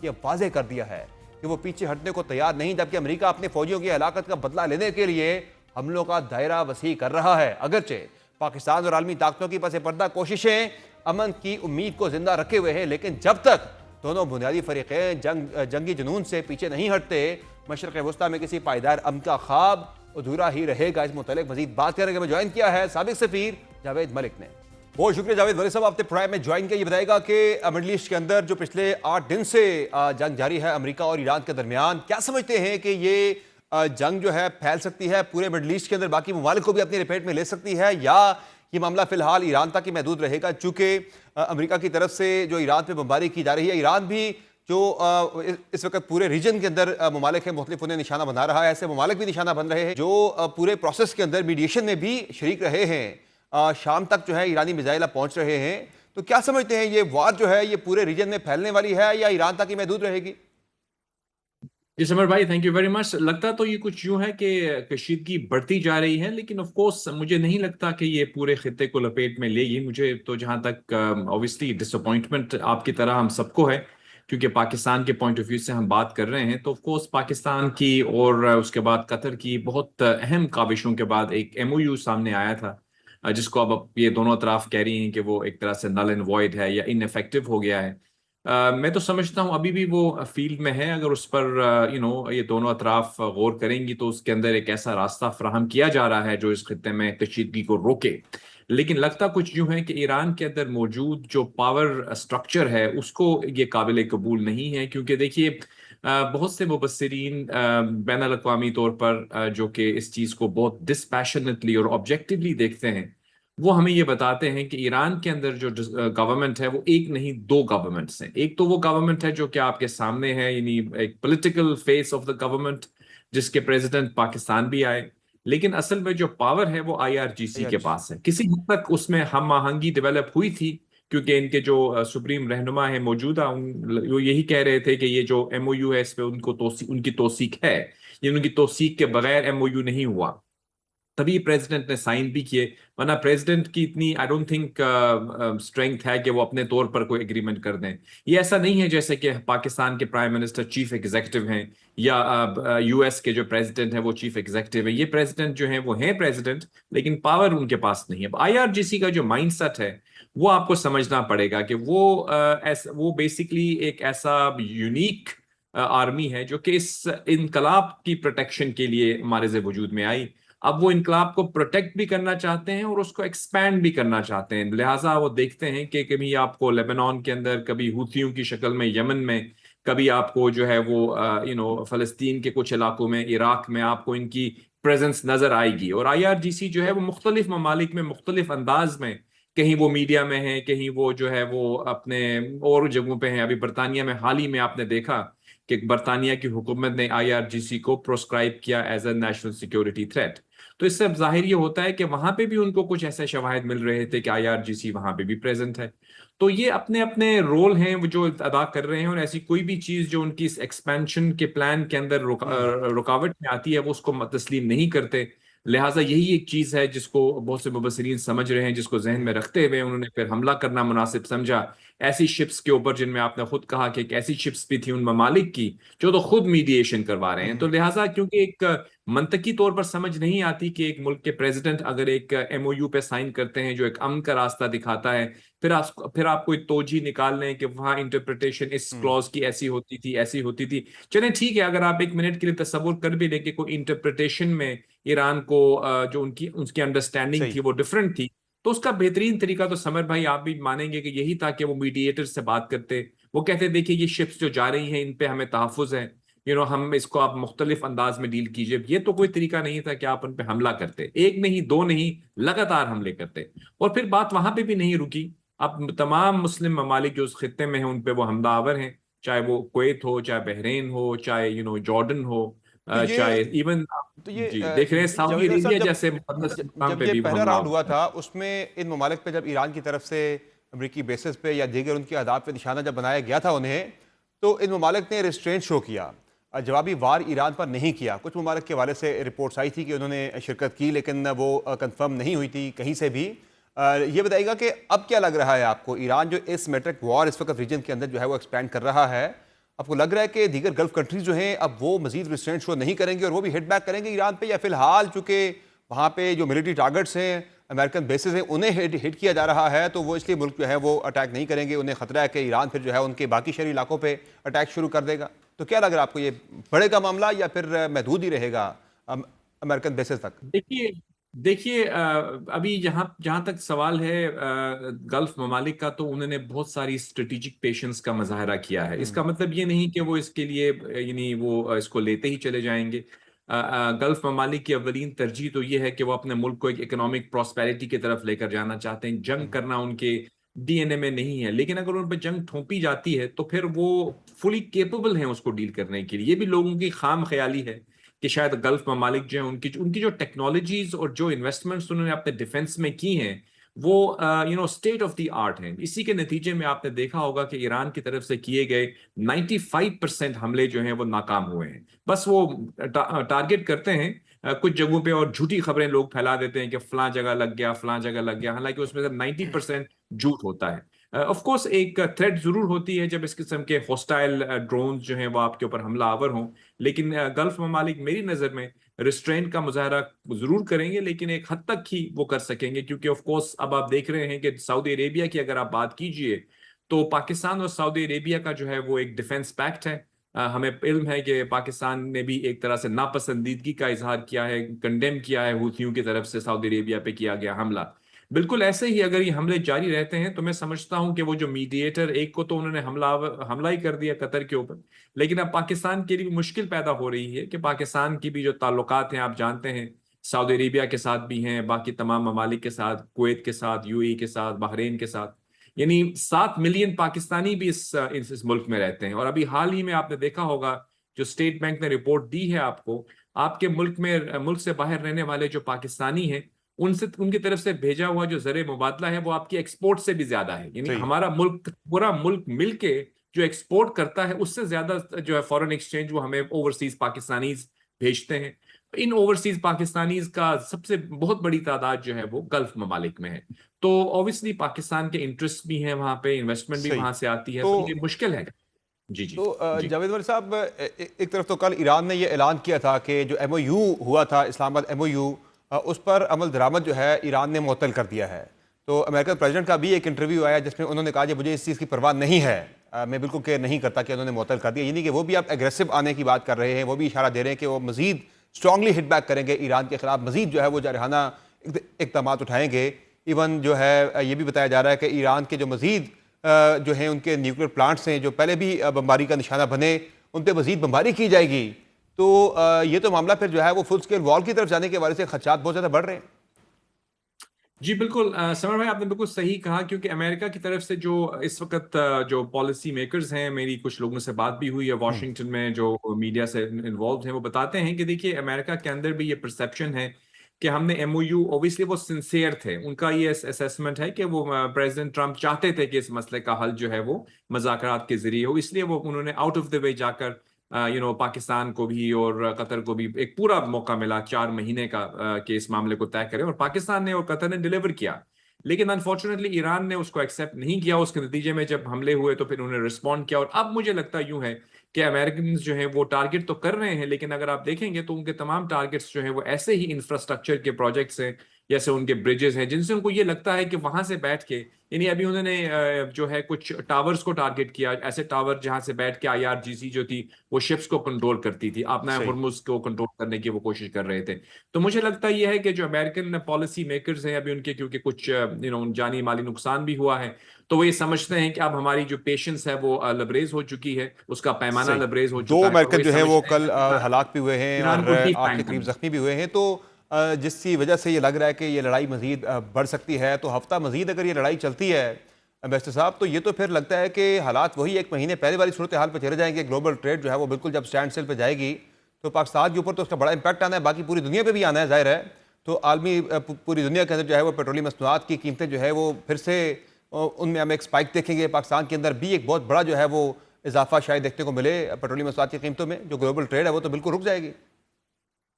यह वाज़ेह कर दिया है कि वो पीछे हटने को तैयार नहीं, जबकि अमेरिका अपने फौजियों की हलाकत का बदला लेने के लिए हमलों का दायरा वसी कर रहा है। अगरचे पाकिस्तान और आलमी ताकतों की पसे पर्दा कोशिशें अमन की उम्मीद को जिंदा रखे हुए हैं, लेकिन जब तक दोनों बुनियादी फरीक़ें जंगी जुनून से पीछे नहीं हटते, मशरक़ वस्ता में किसी पायदार अमन का ख्वाब अधूरा ही रहेगा। इस मुतालिक मजीद बात करने के लिए ज्वाइन किया है साबिक सफीर जावेद मलिक ने। बहुत शुक्रिया जावेद मलिक साहब, आपने प्राइम में ज्वाइन किया। ये बताएगा कि मिडल ईस्ट के अंदर जो पिछले 8 दिन से जंग जारी है अमेरिका और ईरान के दरमियान, क्या समझते हैं कि ये जंग जो है फैल सकती है पूरे मिडल ईस्ट के अंदर, बाकी ममालिक को भी अपनी लपेट में ले सकती है, या ये मामला फिलहाल ईरान तक ही महदूद रहेगा? चूंकि अमेरिका की तरफ से जो ईरान पे बमबारी की जा रही है, ईरान भी जो इस वक्त पूरे रीजन के अंदर ममालिक है मुख्तलिफ उन्हें निशाना बना रहा है, ऐसे ममालिक भी निशाना बन रहे हैं जो पूरे प्रोसेस के अंदर मीडिएशन में भी शरीक रहे हैं। शाम तक जो है ईरानी मिसाइल पहुंच रहे हैं, तो क्या समझते हैं ये वार जो है ये पूरे रीजन में फैलने वाली है या ईरान तक ही महदूद रहेगी? जी समर भाई, थैंक यू वेरी मच। लगता तो ये कुछ यूं है कि कशीदगी बढ़ती जा रही है, लेकिन ऑफ कोर्स मुझे नहीं लगता कि ये पूरे खित्ते को लपेट में लेगी। मुझे तो जहां तक ऑब्वियसली डिसअपॉइंटमेंट आपकी तरह हम सबको है, क्योंकि पाकिस्तान के पॉइंट ऑफ व्यू से हम बात कर रहे हैं, तो ऑफ कोर्स पाकिस्तान की और उसके बाद कतर की बहुत अहम काविशों के बाद एक MOU सामने आया था, जिसको अब ये दोनों अतराफ कह रही हैं कि वो एक तरह से नल एंड वॉइड है या इनइफेक्टिव हो गया है। मैं तो समझता हूँ अभी भी वो फील्ड में है। अगर उस पर ये दोनों अतराफ गौर करेंगी तो उसके अंदर एक ऐसा रास्ता फ्राहम किया जा रहा है जो इस खित्ते में कशीदगी को रोके। लेकिन लगता कुछ यूं है कि ईरान के अंदर मौजूद जो पावर स्ट्रक्चर है उसको ये काबिल कबूल नहीं है, क्योंकि देखिए बहुत से मुबस्सिरीन बैन अल-अक़वामी तौर पर जो कि इस चीज़ को बहुत डिस्पैशनेटली और ऑब्जेक्टिवली देखते हैं, वो हमें ये बताते हैं कि ईरान के अंदर जो गवर्नमेंट है वो एक नहीं दो गवर्नमेंट्स हैं। एक तो वो गवर्नमेंट है जो कि आपके सामने है, यानी एक political face of the government, जिसके प्रेसिडेंट पाकिस्तान भी आए, लेकिन असल में जो पावर है वो आईआरजीसी के IRGC। पास है। किसी हद तक उसमें हम आहंगी डेवलप हुई थी, क्योंकि इनके जो सुप्रीम रहनुमा है मौजूदा, वो यही कह रहे थे कि ये जो एमओयू है इस पे उनकी तौसीक है, ये उनकी तौसीक के बगैर एमओयू नहीं हुआ, तभी प्रेसिडेंट ने साइन भी किए। वरना प्रेसिडेंट की इतनी आई डोंट थिंक स्ट्रेंथ है कि वो अपने तौर पर कोई एग्रीमेंट कर दें। ये ऐसा नहीं है जैसे कि पाकिस्तान के प्राइम मिनिस्टर चीफ एग्जीक्यूटिव हैं, या यूएस के जो प्रेसिडेंट है वो चीफ एग्जीक्यूटिव है। ये प्रेसिडेंट जो है वो हैं प्रेसिडेंट, लेकिन पावर उनके पास नहीं है। आईआरजीसी का जो माइंडसेट है वो आपको समझना पड़ेगा कि वो बेसिकली एक ऐसा यूनिक आर्मी है जो कि इस इनकलाब की प्रोटेक्शन के लिए हमारे से वजूद में आई। अब वो इनकलाब को प्रोटेक्ट भी करना चाहते हैं और उसको एक्सपैंड भी करना चाहते हैं, लिहाजा वो देखते हैं कि कभी आपको लेबनान के अंदर, कभी हूथियों की शक्ल में यमन में, कभी आपको जो है वो फलस्तीन के कुछ इलाकों में, इराक में आपको इनकी प्रेजेंस नजर आएगी। और आईआरजीसी जो है वो मुख्तलिफ ममालिक में मुख्तलिफ अंदाज में, कहीं वो मीडिया में है, कहीं वो जो है वो अपने और जगहों पे हैं। अभी बरतानिया में हाल ही में आपने देखा कि बरतानिया की हुकूमत ने आईआरजीसी को प्रोस्क्राइब किया as a national security threat. तो इससे अब जाहिर ये होता है कि वहां पे भी उनको कुछ ऐसे शवाहिद मिल रहे थे कि आईआरजीसी वहां पे भी प्रेजेंट है। तो ये अपने अपने रोल हैं वो जो अदा कर रहे हैं, और ऐसी कोई भी चीज जो उनकी इस एक्सपेंशन के प्लान के अंदर रुकावट में आती है वो उसको तस्लीम नहीं करते। लिहाजा यही एक चीज है जिसको बहुत से मुबसरीन समझ रहे हैं, जिसको जहन में रखते हुए उन्होंने फिर हमला करना मुनासिब समझा ऐसी शिप्स के ऊपर, जिनमें आपने खुद कहा कि एक ऐसी शिप्स भी थी उन ममालिक की जो तो खुद मीडिएशन करवा रहे हैं। तो लिहाजा क्योंकि एक मंतकी तौर पर समझ नहीं आती कि एक मुल्क के प्रेसिडेंट अगर एक एमओयू पे साइन करते हैं जो एक अमन का रास्ता दिखाता है, फिर आप कोई तोजी निकाल लें कि वहां इंटरप्रिटेशन इस क्लॉज की ऐसी होती थी, ऐसी होती थी। चलें ठीक है, अगर आप एक मिनट के लिए तस्वुर कर भी लें कि कोई इंटरप्रिटेशन में ईरान को जो उनकी उसकी अंडरस्टैंडिंग सही। थी वो डिफरेंट थी, तो उसका बेहतरीन तरीका तो समर भाई आप भी मानेंगे कि यही था कि वो मीडिएटर से बात करते। वो कहते देखिए ये शिप्स जो जा रही हैं इन पे हमें तहफ्फुज है, हम इसको आप मुख्तलिफ अंदाज में डील कीजिए। ये तो कोई तरीका नहीं था कि आप उन पे हमला करते, एक नहीं दो नहीं, लगातार हमले करते। और फिर बात वहां पे भी नहीं रुकी। अब तमाम मुस्लिम ममालिक जो उस खित्ते में हैं उन पे वो हमलावर हैं, चाहे वो कुवैत हो, चाहे बहरीन हो, चाहे जॉर्डन हो, तो ये चाहे इवन तो ये जी देख रहे हैं सऊदी जावेद साहब, अरेबिया जब जैसे मुकद्दस मकाम जब पे ये भी वो पहला हमला राउंड हुआ होता है। था उसमें इन ममालिक पे जब ईरान की तरफ से अमरीकी बेसिस पे या दीगर उनकी अहदाफ पे निशाना जब बनाया गया था उन्हें, तो इन ममालिक ने रिस्ट्रेंट शो किया, जवाबी वार ईरान पर नहीं किया। कुछ ममालिक के हवाले से रिपोर्ट्स आई थी कि उन्होंने शिरकत की, लेकिन वो कंफर्म नहीं हुई थी कहीं से भी। ये बताइएगा कि अब क्या लग रहा है आपको, ईरान जो एसिमेट्रिक वॉर इस वक्त रीजन के अंदर जो है वो एक्सपैंड कर रहा है, आपको लग रहा है कि दीगर गल्फ कंट्रीज जो हैं अब वो मजीद रिस्ट्रेंट शो नहीं करेंगे और वो भी हिट बैक करेंगे ईरान पे, या फिलहाल चूंकि वहाँ पे जो मिलिट्री टारगेट्स हैं, अमेरिकन बेसिस हैं, उन्हें हिट किया जा रहा है, तो वो इसलिए मुल्क जो है वो अटैक नहीं करेंगे, उन्हें खतरा है कि ईरान फिर जो है उनके बाकी शहरी इलाकों पे अटैक शुरू कर देगा? तो क्या लग रहा है आपको, ये बढ़ेगा मामला या फिर महदूद ही रहेगा अमेरिकन बेसिस तक? देखिए देखिए अभी जहां जहां तक सवाल है गल्फ ममालिक का, तो उन्होंने बहुत सारी स्ट्रेटेजिक पेशेंस का मुजाहरा किया है। इसका मतलब ये नहीं कि वो इसके लिए यानी वो इसको लेते ही चले जाएंगे। गल्फ ममालिक की अवलीन तरजीह तो ये है कि वो अपने मुल्क को एक इकोनॉमिक प्रॉस्पेरिटी की तरफ लेकर जाना चाहते हैं। जंग करना उनके डीएनए में नहीं है, लेकिन अगर उन पर जंग थोपी जाती है तो फिर वो फुली केपेबल हैं उसको डील करने के लिए। ये भी लोगों की खाम ख्याली है कि शायद गल्फ ममालिक जो है उनकी जो टेक्नोलॉजीज और जो इन्वेस्टमेंट्स उन्होंने अपने डिफेंस में की हैं वो स्टेट ऑफ द आर्ट हैं। इसी के नतीजे में आपने देखा होगा कि ईरान की तरफ से किए गए 95% हमले जो हैं वो नाकाम हुए हैं। बस वो टारगेट करते हैं कुछ जगहों पे और झूठी खबरें लोग फैला देते हैं कि फलां जगह लग गया, फलां जगह लग गया, हालांकि उसमें से 90% झूठ होता है। ऑफ कोर्स एक थ्रेट जरूर होती है जब इस किस्म के हॉस्टाइल ड्रोन जो हैं वो आपके ऊपर हमला आवर हों, लेकिन गल्फ ममालिक मेरी नजर में रिस्ट्रेंट का मुजाहरा जरूर करेंगे, लेकिन एक हद तक ही वो कर सकेंगे। क्योंकि ऑफ कोर्स अब आप देख रहे हैं कि सऊदी अरेबिया की अगर आप बात कीजिए तो पाकिस्तान और सऊदी अरेबिया का जो है वो एक डिफेंस पैक्ट है। हमें इल्म है कि पाकिस्तान ने भी एक तरह से नापसंदीदगी का इजहार किया है, कंडेम किया है हूथियों की तरफ से सऊदी अरेबिया पे किया गया हमला। बिल्कुल ऐसे ही अगर ये हमले जारी रहते हैं तो मैं समझता हूं कि वो जो मीडिएटर, एक को तो उन्होंने हमला ही कर दिया कतर के ऊपर, लेकिन अब पाकिस्तान के लिए मुश्किल पैदा हो रही है कि पाकिस्तान की भी जो ताल्लुकात हैं, आप जानते हैं, सऊदी अरेबिया के साथ भी हैं, बाकी तमाम ममालिक के साथ, कुवैत के साथ, यूएई के साथ, बहरीन के साथ, यानी 7 मिलियन पाकिस्तानी भी इस मुल्क में रहते हैं। और अभी हाल ही में आपने देखा होगा, जो स्टेट बैंक ने रिपोर्ट दी है आपको, आपके मुल्क से बाहर रहने वाले जो पाकिस्तानी हैं, उनसे, उनकी तरफ से भेजा हुआ जो ज़र मुबादला है वो आपकी एक्सपोर्ट से भी ज्यादा है। यानी सही। हमारा मुल्क, पूरा मुल्क मिलके जो एक्सपोर्ट करता है, उससे ज्यादा जो है फॉरेन एक्सचेंज वो हमें ओवरसीज पाकिस्तानीज भेजते हैं। इन ओवरसीज पाकिस्तानीज का सबसे बहुत बड़ी तादाद जो है वो गल्फ ममालिक में है। तो ऑब्वियसली पाकिस्तान के इंटरेस्ट भी हैं वहां पे, इन्वेस्टमेंट भी सही। वहां से आती है, तो तो ये मुश्किल है। जी जी। जी जावेद अख्तर साहब, एक तरफ तो कल ईरान ने ये ऐलान किया था कि जो एमओयू हुआ था, इस्लामाबाद एमओयू, उस पर अमल दरामद जो है ईरान ने मुअत्तल कर दिया है। तो अमेरिकन प्रेसिडेंट का भी एक इंटरव्यू आया जिसमें उन्होंने कहा कि मुझे इस चीज़ की परवाह नहीं है, मैं बिल्कुल केयर नहीं करता कि उन्होंने मुअत्तल कर दिया। यानी कि वो भी आप एग्रेसिव आने की बात कर रहे हैं, वो भी इशारा दे रहे हैं कि वो मजीद स्ट्रांगली हिट बैक करेंगे ईरान के खिलाफ, मजीद जो है वो जारहाना इकदाम उठाएंगे। इवन जो है ये भी बताया जा रहा है कि ईरान के जो मजीद जो हैं उनके न्यूक्लियर प्लांट्स हैं जो पहले भी बमबारी का निशाना बने, उन पर मजीद बमबारी की जाएगी। तो ये तो मामला फिर जो है वो फुल स्केल वॉर की तरफ जाने के बारे से खदशात बहुत ज़्यादा बढ़ रहे हैं। जी बिल्कुल, समर भाई आपने बिल्कुल सही कहा, क्योंकि अमेरिका की तरफ से जो इस वक्त जो पॉलिसी मेकर्स हैं, मेरी कुछ लोगों से बात भी हुई है वॉशिंगटन में जो मीडिया से इन्वॉल्व हैं, वो बताते हैं कि देखिए अमेरिका के अंदर भी ये परसेप्शन है कि हमने एमओयू, ओब्वियसली वो सिंसियर थे, उनका ये असेसमेंट है कि वो प्रेसिडेंट ट्रंप चाहते थे कि इस मसले का हल जो है वो मुज़ाकरात के जरिए हो, इसलिए वो उन्होंने आउट ऑफ द वे जाकर पाकिस्तान को भी और कतर को भी एक पूरा मौका मिला 4 महीने का कि इस मामले को तय करें, और पाकिस्तान ने और कतर ने डिलीवर किया। लेकिन अनफॉर्चुनेटली ईरान ने उसको एक्सेप्ट नहीं किया। उसके नतीजे में जब हमले हुए तो फिर उन्होंने रिस्पॉन्ड किया, और अब मुझे लगता यूं है कि अमेरिकन जो है वो टारगेट तो कर रहे हैं, लेकिन अगर आप देखेंगे तो उनके तमाम टारगेट्स जो है वो ऐसे ही इंफ्रास्ट्रक्चर के प्रोजेक्ट्स हैं, जैसे उनके ब्रिजेस हैं, जिनसे उनको ये लगता है कि वहां से बैठ के, यानी अभी उन्होंने जो है कुछ टावर्स को टारगेट किया, ऐसे टावर जहां से बैठ के आईआरजीसी जो थी वो शिप्स को कंट्रोल करती थी, अपना सही। हुर्मुज को कंट्रोल करने की वो कोशिश कर रहे थे। तो मुझे लगता यह है कि जो अमेरिकन पॉलिसी मेकर्स हैं अभी, उनके क्योंकि कुछ जानी माली नुकसान भी हुआ है, तो वो ये समझते हैं कि अब हमारी जो पेशेंस है वो लबरेज हो चुकी है, उसका पैमाना सही। लबरेज हो दो चुका है, और वो अमेरिकन ये जो है वो समझते हैं कल कि हलाक भी हुए हैं ईरान और को 8 के डिफैंग करीब करना। जख्मी भी हुए हैं। तो जिसकी वजह से ये लग रहा है कि ये लड़ाई मजीद बढ़ सकती है। तो हफ्ता मजीद अगर ये लड़ाई चलती है एम्बेसडर साहब, तो ये तो फिर लगता है कि हालात वही 1 महीने पहले वाली सूरत हाल पर चले जाएंगे। ग्लोबल ट्रेड जो है वो बिल्कुल जब स्टैंड स्टिल पर जाएगी तो पाकिस्तान के ऊपर तो उसका बड़ा इंपैक्ट आना है, बाकी पूरी दुनिया पर भी आना है, जाहिर है। तो आलमी पूरी दुनिया के अंदर जो है वो पेट्रोलियम मसनूआत की कीमतें जो है वो फिर से उनमें हम एक स्पाइक देखेंगे। पाकिस्तान के अंदर भी एक बहुत बड़ा जो है वो इजाफा शायद देखने को मिले पेट्रोलियम मसनूआत की कीमतों में। जो ग्लोबल ट्रेड है वो तो बिल्कुल रुक जाएगी,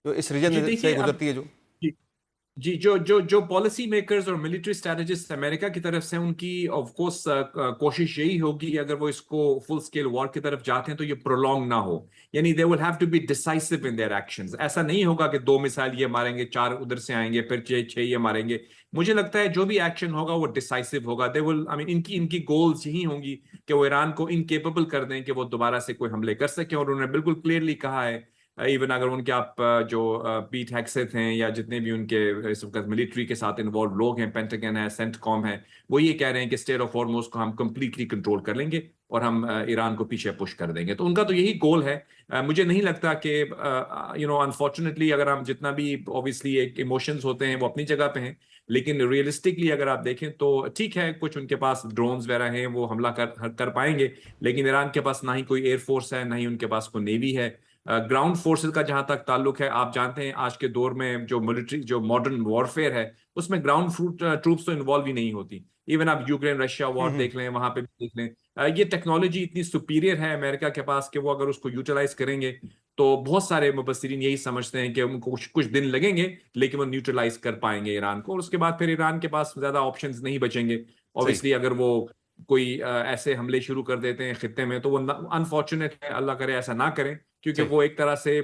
जो इस जी रीजन से देखिए अब, गुजरती है जो। जी जी, जो पॉलिसी मेकर्स और मिलिट्री स्ट्रेटेजिस्ट अमेरिका की तरफ से, उनकी ऑफ कोर्स कोशिश यही होगी, अगर वो इसको फुल स्केल वॉर की तरफ जाते हैं तो ये प्रोलॉन्ग ना हो, यानी they will have to be decisive in their actions. ऐसा नहीं होगा कि 2 मिसाइल ये मारेंगे, 4 उधर से आएंगे, फिर 6 ये मारेंगे। मुझे लगता है जो भी एक्शन होगा वो डिसाइसिव होगा। दे विल, आई मीन, इनकी इनकी गोल्स यही होंगी कि वो ईरान को इनकेपेबल कर दें कि वो दोबारा से कोई हमले कर सके। और उन्होंने बिल्कुल क्लियरली कहा है, इवन अगर उनके आप जो पीट हेक्सेथ हैं या जितने भी उनके इस वक्त मिलिट्री के साथ इन्वॉल्व लोग हैं, पेंटागन है, सेंटकॉम है, वो ये कह रहे हैं कि स्टेट ऑफ हॉर्मुज को हम कंप्लीटली कंट्रोल कर लेंगे और हम ईरान को पीछे पुश कर देंगे। तो उनका तो यही गोल है। मुझे नहीं लगता कि अनफॉर्चुनेटली, अगर हम जितना भी, ऑब्वियसली एक इमोशंस होते हैं वो अपनी जगह पे हैं, लेकिन रियलिस्टिकली अगर आप देखें तो ठीक है, कुछ उनके पास ड्रोन्स वगैरह हैं, वो हमला कर पाएंगे, लेकिन ईरान के पास ना ही कोई एयरफोर्स है, ना ही उनके पास कोई नेवी है। ग्राउंड फोर्सेस का जहां तक ताल्लुक है, आप जानते हैं आज के दौर में जो मिलिट्री, जो मॉडर्न वॉरफेयर है, उसमें ग्राउंड ट्रूप्स तो इन्वॉल्व ही नहीं होती। इवन आप यूक्रेन रशिया वॉर देख लें, वहां पे भी देख लें, ये टेक्नोलॉजी इतनी सुपीरियर है अमेरिका के पास कि वो अगर उसको यूटिलाइज करेंगे तो बहुत सारे मुबस्सिरीन यही समझते हैं कि उनको कुछ कुछ दिन लगेंगे, लेकिन वो न्यूट्रलाइज कर पाएंगे ईरान को, और उसके बाद फिर ईरान के पास ज्यादा ऑप्शंस नहीं बचेंगे। सही। ऑब्वियसली अगर वो कोई ऐसे हमले शुरू कर देते हैं खित्ते में, तो वो अनफॉर्चुनेट है, अल्लाह करे ऐसा ना करें, क्योंकि सही। वो एक तरह से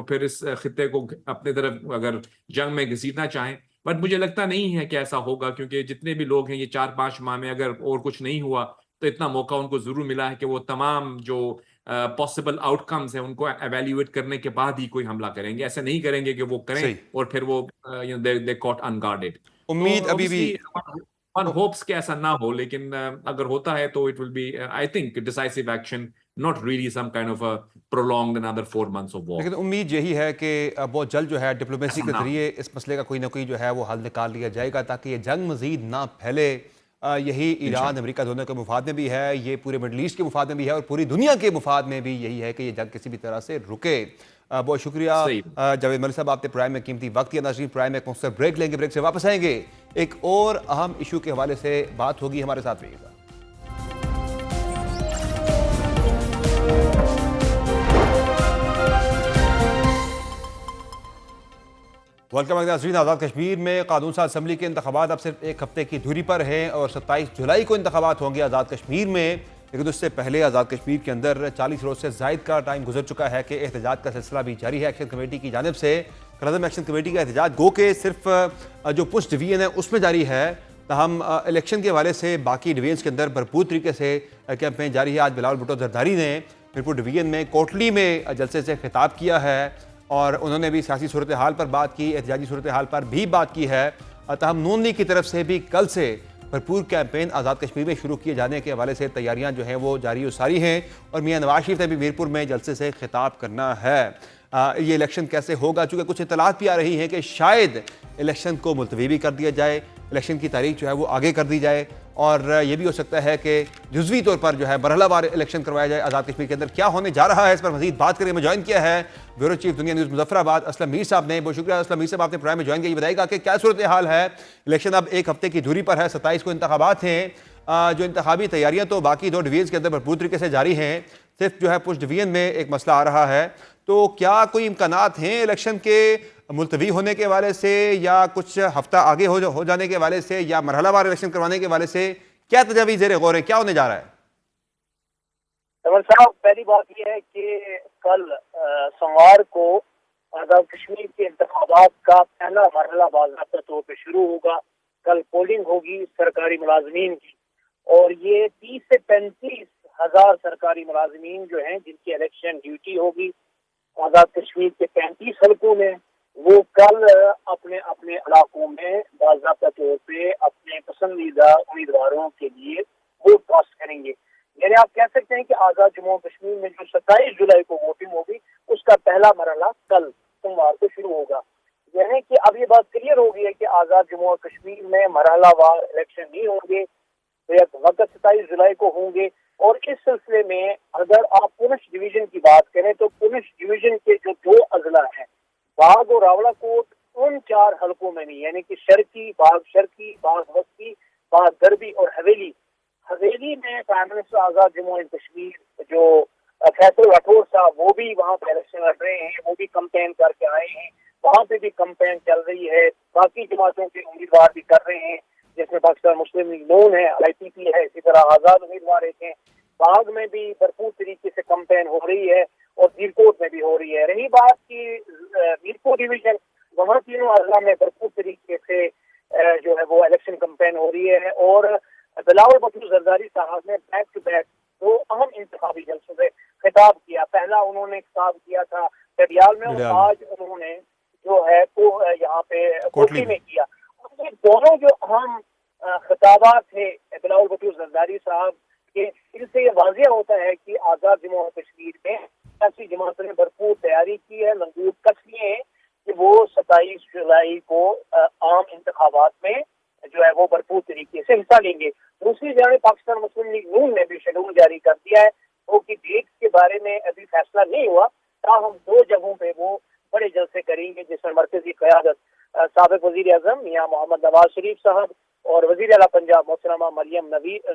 फिर इस खित्ते को अपने तरफ अगर जंग में घसीटना चाहें। बट मुझे लगता नहीं है कि ऐसा होगा, क्योंकि जितने भी लोग हैं ये 4-5 माह में अगर और कुछ नहीं हुआ तो इतना मौका उनको जरूर मिला है कि वो तमाम जो पॉसिबल आउटकम्स हैं उनको एवेल्युएट करने के बाद ही कोई हमला करेंगे। ऐसा नहीं करेंगे कि वो करें सही। और फिर वो दे कॉट अनगार्डेड। तो उम्मीद अभी भी ऑब्वियसली वन होप्स कि ऐसा ना हो, लेकिन अगर होता है तो it will be I think decisive action, not really some kind of a prolonged another 4 months of war. लेकिन उम्मीद यही है कि बहुत जल्द जो है डिप्लोमेसी ऐसा के ना हो। ज़रिए इस मसले का कोई ना कोई जो है वो हल निकाल लिया जाएगा ताकि ये जंग मज़ीद ना फैले। यही ईरान इंशाल्लाह। अमेरिका दोनों के मुफाद में भी है, ये पूरे मिडल ईस्ट के मुफाद में भी है और पूरी दुनिया के मुफाद में भी यही है कि ये जंग किसी भी तरह से रुके। बहुत शुक्रिया सही। जावेद मलिक साहब, आपने प्राइम में कीमती वक्त दिया। नाज़रीन, प्राइम में एक मुख्तसर ब्रेक लेंगे, ब्रेक से वापस आएंगे, एक और अहम इशू के हवाले से बात होगी। हमारे साथ रहिएगा। वेलकम नाज़रीन। आज़ाद कश्मीर में कानून साज असम्बली के इंतखाबात अब सिर्फ एक हफ्ते की दूरी पर हैं और 27 जुलाई को इंतखाबात होंगे आज़ाद कश्मीर में। लेकिन उससे पहले आज़ाद कश्मीर के अंदर 40 रोज़ से ज़ायद का टाइम गुजर चुका है कि एहतजाज का सिलसिला भी जारी है। एक्शन कमेटी की जानिब से कलअदम एक्शन कमेटी का एहतजाज गो के सिर्फ जो पुश डिवीजन है उसमें जारी है, तहम इलेक्शन के हवाले से बाकी डिवीजन के अंदर भरपूर तरीके से कैंपेन जारी है। आज बिलावल भुट्टो जरदारी ने मीरपुर डिवीजन में कोटली में जलसे से खिताब किया है और उन्होंने भी सियासी सूरत हाल पर बात की, एहतजाजी सूरत हाल पर भी बात की है। तहम नून लीग की तरफ से भी कल से भरपूर कैंपेन आज़ाद कश्मीर में शुरू किए जाने के हवाले से तैयारियां जो हैं वो जारी और सारी हैं और मियां नवाज शरीफ ने भी मीरपुर में जलसे से खिताब करना है। ये इलेक्शन कैसे होगा, चूँकि कुछ इतलात भी आ रही हैं कि शायद इलेक्शन को मुलतवी भी कर दिया जाए, इलेक्शन की तारीख जो है वो आगे कर दी जाए और ये भी हो सकता है कि जुज़वी तौर पर जो है मरहलावार इलेक्शन करवाया जाए आज़ाद कश्मीर के अंदर। क्या होने जा रहा है, इस पर मजीद बात करें। मैं ज्वाइन किया है ब्यूरो चीफ दुनिया न्यूज़ मुजफ्फराबाद असलम मीर साहब ने। बहुत शुक्रिया असलम मीर साहब, आपने प्राइम में ज्वाइन किया। ये बताएगा कि क्या सूरत हाल है। इलेक्शन अब एक हफ्ते की दूरी पर है, 27 को इंतखाबात हैं। जो इंतखाबी तैयारियाँ तो बाकी दो डिवीजन के अंदर भरपूर तरीके से जारी हैं, सिर्फ जो है पुश डिवीजन में एक मसला आ रहा है। तो क्या कोई इम्कानात हैं इलेक्शन के मुलतवी होने के हवाले से या कुछ हफ्ता आगे हो जाने के हवाले से या मरहलावार इलेक्शन करवाने के हवाले से? क्या तजावीज़ ज़ेर गौर है, क्या होने जा रहा है? समर साहब, पहली बात यह है कि कल सोमवार को आज़ाद कश्मीर के इंतखाबात का पहला मरहला बाज़ाब्ता तौर पर शुरू होगा। कल पोलिंग होगी सरकारी मुलाजमीन की और ये 30 से 35 हजार सरकारी मुलाजमीन जो हैं जिनकी इलेक्शन ड्यूटी होगी आज़ाद कश्मीर के 35 हल्कों में, वो कल अपने अपने इलाकों में बाज़ाब्ता तौर पे अपने पसंदीदा उम्मीदवारों के लिए वोट कास्ट करेंगे। यानी आप कह सकते हैं कि आज़ाद जम्मू और कश्मीर में जो 27 जुलाई को वोटिंग होगी उसका पहला मरहला कल सोमवार को शुरू होगा। यानी कि अब ये बात क्लियर हो गई है कि आज़ाद जम्मू और कश्मीर में मरहलावार इलेक्शन नहीं होंगे, वक्त 27 जुलाई को होंगे। और इस सिलसिले में अगर आप पुंछ डिवीजन की बात करें तो पुंछ डिवीजन के जो दो अजला हैं, बाघ और रावलाकोट, उन 4 हलकों में नहीं, यानी कि शर्की, बाघ वस्ती, बाघ दरबी और हवेली में prime minister Azad Jammu and Kashmir जो फैसल राठौर साहब वो भी वहाँ पे इलेक्शन लड़ रहे हैं, वो भी कंपेन करके आए हैं। वहाँ पे भी कंपेन चल रही है, बाकी जमातों के उम्मीदवार भी कर रहे हैं, जिसमें पाकिस्तान मुस्लिम लीग नून है, IPP है, इसी तरह आज़ाद उम्मीदवार एक हैं। बाग में भी भरपूर तरीके से कंपेन हो रही है और मीरकोट में भी हो रही है। रही बात की मीरपुर डिवीजन, वहाँ तीनों अजला में भरपूर तरीके से जो है वो इलेक्शन कंपेन हो रही है और बिलावल भुट्टो जरदारी साहब ने बैक टू बैक 2 अहम इंतखाबी जलसों से खिताब किया। पहला उन्होंने खिताब किया था कडियाल में और आज उन्होंने जो है वो यहाँ पे कोटली में किया। ये दोनों जो अहम खिताबात थे बिलावल भुट्टो जरदारी साहब के, इनसे ये वाजिया होता है कि आज़ाद जम्मू और कश्मीर में सियासी जमातों ने भरपूर तैयारी की है, मंजूर कस लिए हैं कि वो 27 जुलाई को आम इंतखाबात में जो है वो भरपूर तरीके से हिस्सा लेंगे। दूसरी जानब पाकिस्तान मुस्लिम लीग नून ने भी शेड्यूल जारी कर दिया है, वो कि डेट के बारे में अभी फैसला नहीं हुआ, ताहम 2 जगहों पे वो बड़े जलसे करेंगे जिसमें मरकजी क़यादत साबिक़ वज़ीर आज़म मियां मोहम्मद नवाज शरीफ साहब और वज़ीर आला पंजाब मोहतरमा मरियम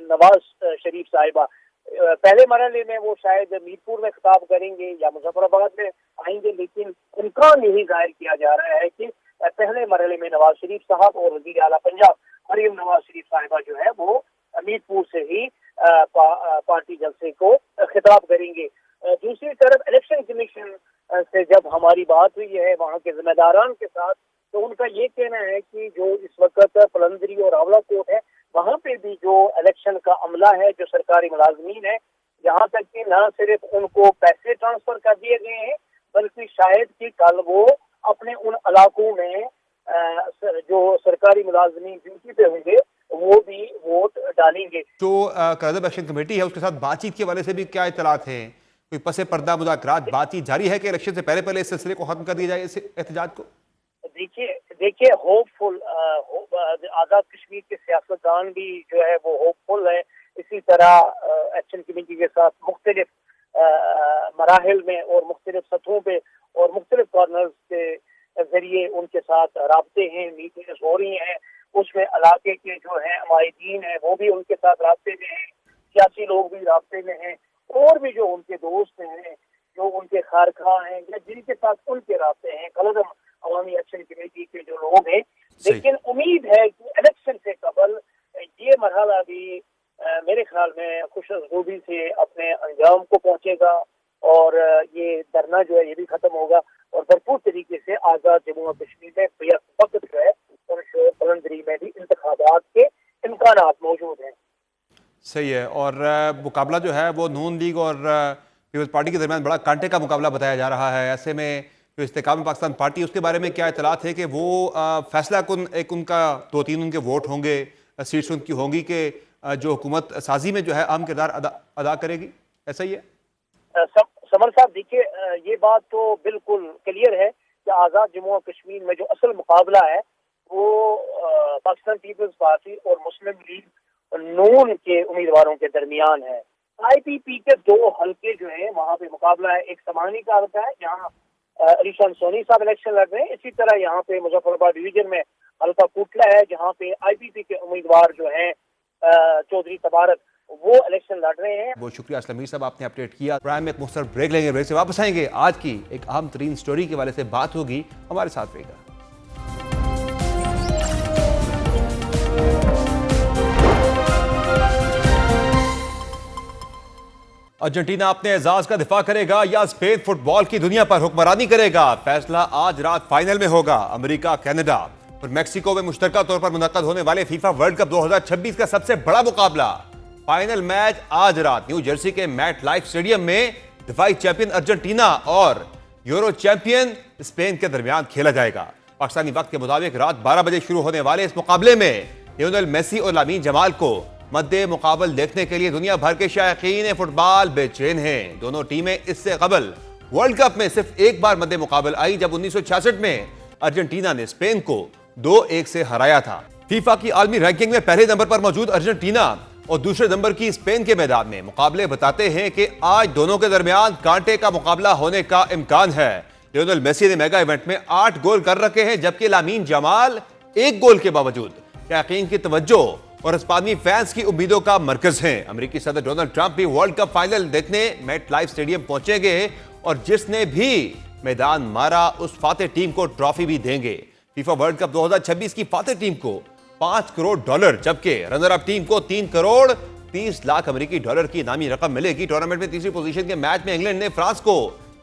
नवाज शरीफ साहिबा। पहले मरहले में वो शायद मीरपुर में खिताब करेंगे या मुजफ्फराबाद में आएंगे, लेकिन इम्कान यही जाहिर किया जा रहा है कि पहले मरहले में नवाज शरीफ साहब और वज़ीर आला पंजाब मरियम नवाज शरीफ साहिबा जो है वो मीरपुर से ही पार्टी जलसे को खिताब करेंगे। दूसरी तरफ इलेक्शन कमीशन से जब हमारी बात हुई है वहाँ के जिम्मेदारान के साथ, तो उनका ये कहना है कि जो इस वक्त पलंदरी और रावलाकोट है वहाँ पे भी जो इलेक्शन का अमला है, जो सरकारी मुलाजमीन है, यहाँ तक कि न सिर्फ उनको पैसे ट्रांसफर कर दिए गए हैं बल्कि शायद कि कल वो अपने उन इलाकों में जो सरकारी मुलाजमीन ड्यूटी पे होंगे वो भी वोट डालेंगे। जो कर्जब एक्शन कमेटी है उसके साथ बातचीत के वाले से भी क्या इत्तलात हैं? कोई पसे पर्दा मुज़ाकरात बातचीत जारी है कि इलेक्शन से पहले पहले इस सिलसिले को खत्म कर दिया जाए, इस एहतजाज को? देखिए होपफुल आज़ाद कश्मीर के सियासतदान भी जो है वो होपफुल है। इसी तरह एक्शन कमेटी के साथ मुख्तलिफ मराहिल में और मुख्तलिफ सतहों पे और मुख्तलिफ कॉर्नर्स के जरिए उनके साथ राब्ते हैं, मीटिंग्स हो रही हैं। उसमें इलाके के जो है अमायदीन है वो भी उनके साथ राब्ते में हैं, सियासी लोग भी राब्ते में हैं, और भी जो उनके दोस्त हैं, जो उनके खारखा हैं या जिनके साथ उनके राब्ते हैं, कलदम अवामी एक्शन कमेटी के जो लोग हैं। लेकिन उम्मीद है कि इलेक्शन से कबल ये मरहला भी मेरे ख्याल में खुशरूबी से अपने अंजाम को पहुंचेगा और ये धरना जो है ये भी खत्म होगा और भरपूर तरीके से आज़ाद जम्मू और कश्मीर में वक्त जो है और बुलंदरी में भी इंतखाबात के इम्कानात मौजूद हैं। सही है। और मुकाबला जो है वो नून लीग और पीपल्स पार्टी के दरमियान बड़ा कांटे का मुकाबला बताया जा रहा है। ऐसे में जो इस्तेकाम पाकिस्तान पार्टी, उसके बारे में क्या इतलात है कि वो फैसला कुन एक उनका 2-3 उनके वोट होंगे, सीट्स उनकी होंगी कि जो हुकूमत साजी में जो है अहम किरदार अदा करेगी, ऐसा ही है? समर साहब देखिए, ये बात तो बिल्कुल क्लियर है कि आज़ाद जम्मू और कश्मीर में जो असल मुकाबला है वो पाकिस्तान पीपल्स पार्टी और मुस्लिम लीग नून के उम्मीदवारों के दरमियान है। IPP के 2 हल्के जो है वहाँ पे मुकाबला है। एक समानी का हल्का है जहाँ अलीशान सोनी साहब इलेक्शन लड़ रहे हैं। इसी तरह यहाँ पे मुजफ्फराबाद डिवीजन में हल्का कुटला है जहाँ पे IPP के उम्मीदवार जो हैं चौधरी तबारक वो इलेक्शन लड़ रहे हैं। बहुत शुक्रिया असलम साहब, आपने अपडेट किया। प्राइम में एक मुख्तसर ब्रेक लेंगे, ब्रेक से वापस आएंगे। आज की एक अहम तरीन स्टोरी के वाले से बात होगी, हमारे साथ रहेगा। अर्जेंटीना अपने एजाज का दिफा करेगा या स्पेन फुटबॉल की दुनिया पर हुक्मरानी करेगा? फैसला आज रात फाइनल में होगा। अमेरिका, कनाडा और मैक्सिको में मुश्तरका तौर पर मुनक्कद होने वाले फीफा वर्ल्ड कप 2026 का सबसे बड़ा मुकाबला। फाइनल मैच आज रात न्यू जर्सी के मैट लाइफ स्टेडियम में दिफाई चैंपियन अर्जेंटीना और यूरो चैंपियन स्पेन के दरमियान खेला जाएगा। पाकिस्तानी वक्त के मुताबिक रात 12 बजे शुरू होने वाले इस मुकाबले में लियोनेल मेसी और लामीन जमाल को मद्दे मुकाबल देखने के लिए दुनिया भर के शायकीन फुटबॉल बेचैन हैं। दोनों टीमें इससे कबल वर्ल्ड कप में सिर्फ एक बार मद्दे मुकाबल आई, जब 1966 में अर्जेंटीना ने स्पेन को 2-1 से हराया था। फीफा की आलमी रैंकिंग में पहले नंबर पर मौजूद अर्जेंटीना और दूसरे नंबर की स्पेन के मैदान में मुकाबले बताते हैं कि आज दोनों के दरमियान कांटे का मुकाबला होने का इम्कान है। लियोनेल मेसी ने मेगा इवेंट में 8 गोल कर रखे हैं, जबकि लामीन जमाल 1 गोल के बावजूद शायकीन की तवज्जो और स्पेनी फैंस की उम्मीदों का मरकज हैं। अमेरिकी सदर डोनाल्ड ट्रंप भी वर्ल्ड कप फाइनल देखने मेट लाइफ स्टेडियम पहुंचेंगे और जिसने भी मैदान मारा उस फातेह टीम को ट्रॉफी भी देंगे। फीफा वर्ल्ड कप 2026 की फातेह टीम को $5 करोड़, जबकि रनर अप टीम को $3 करोड़ 30 लाख अमेरिकी डॉलर की इनामी रकम मिलेगी। टूर्नामेंट में तीसरी पोजीशन के मैच में इंग्लैंड ने फ्रांस को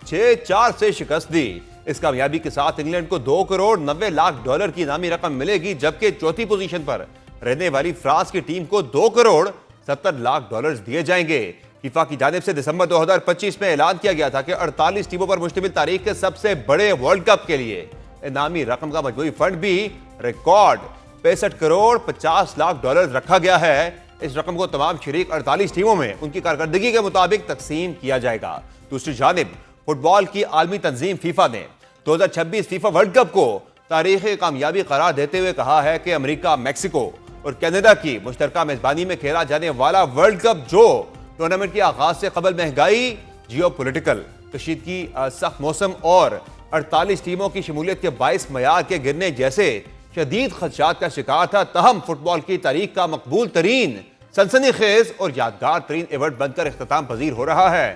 6-4 से शिकस्त दी। इस कामयाबी के साथ इंग्लैंड को $2 करोड़ 90 लाख की इनामी रकम मिलेगी, जबकि चौथी पोजीशन पर रहने वाली फ्रांस की टीम को $2 करोड़ 70 लाख दिए जाएंगे। फीफा की जानिब से दिसंबर 2025 में ऐलान किया गया था कि 48 टीमों पर मुश्तमिल तारीख के सबसे बड़े वर्ल्ड कप के लिए इनामी रकम का मजमूई फंड भी रिकॉर्ड $65 करोड़ 50 लाख रखा गया है। इस रकम को तमाम शरीक 48 टीमों में उनकी कारकर्दगी के मुताबिक तकसीम किया जाएगा। दूसरी जानिब फुटबॉल की आलमी तंजीम फीफा ने 2026 फीफा वर्ल्ड कप को तारीखी कामयाबी करार देते हुए कहा है कि अमेरिका, मैक्सिको और कनाडा की मुश्तरका मेजबानी में खेला जाने वाला वर्ल्ड कप, जो टूर्नामेंट के आगाज से कबल महंगाई, जियोपॉलिटिकल कशीदगी, सख्त मौसम और 48 टीमों की शमूलियत के बाइस मयार के गिरने जैसे शदीद खदशात का शिकार था, तहम फुटबॉल की तारीख का मकबूल तरीन, सनसनीखेज और यादगार तरीन इवेंट बनकर इख्तिताम पजीर हो रहा है।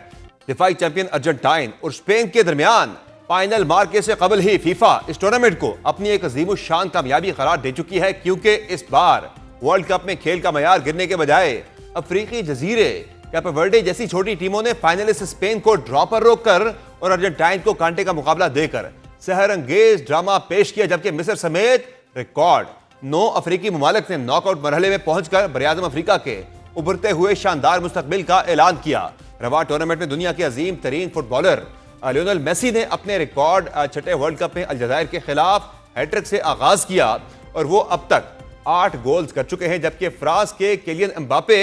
दिफाई चैंपियन अर्जेंटाइन और स्पेन के दरमियान फाइनल मार्के से कबल ही फीफा इस टूर्नामेंट को अपनी एक अजीम शान कामयाबी करार दे चुकी है, क्योंकि इस बार वर्ल्ड कप में खेल का मयार गिरने के बजाय अफ्रीकी जजीरे कैप वर्डे जैसी छोटी टीमों ने फाइनलिस्ट स्पेन को ड्रॉ पर रोककर और अर्जेंटाइन को कांटे का मुकाबला देकर सहर अंगेज ड्रामा पेश किया, जबकि मिस्र समेत रिकॉर्ड 9 अफ्रीकी मुमालिक ने नॉकआउट मरहले में पहुंचकर बरआज़म अफ्रीका के उभरते हुए शानदार मुस्तकबिल का ऐलान किया। रवा टूर्नामेंट में दुनिया के अजीम तरीन फुटबॉलर लियोनेल मेसी ने अपने रिकॉर्ड छठे वर्ल्ड कप में अलजायर के खिलाफ हैट्रिक से आगाज किया और वो अब तक 8 गोल्स कर चुके हैं, जबकि फ्रांस के किलियन एम्बापे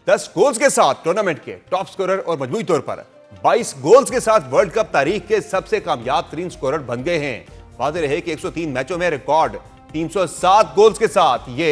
10 गोल्स के साथ टूर्नामेंट के टॉप स्कोरर और मजमूई तौर पर 22 गोल्स के साथ वर्ल्ड कप तारीख के सबसे कामयाब तरीन स्कोरर बन गए हैं। वाज़ेह रहे कि 103 मैचों में रिकॉर्ड 307 गोल्स के साथ ये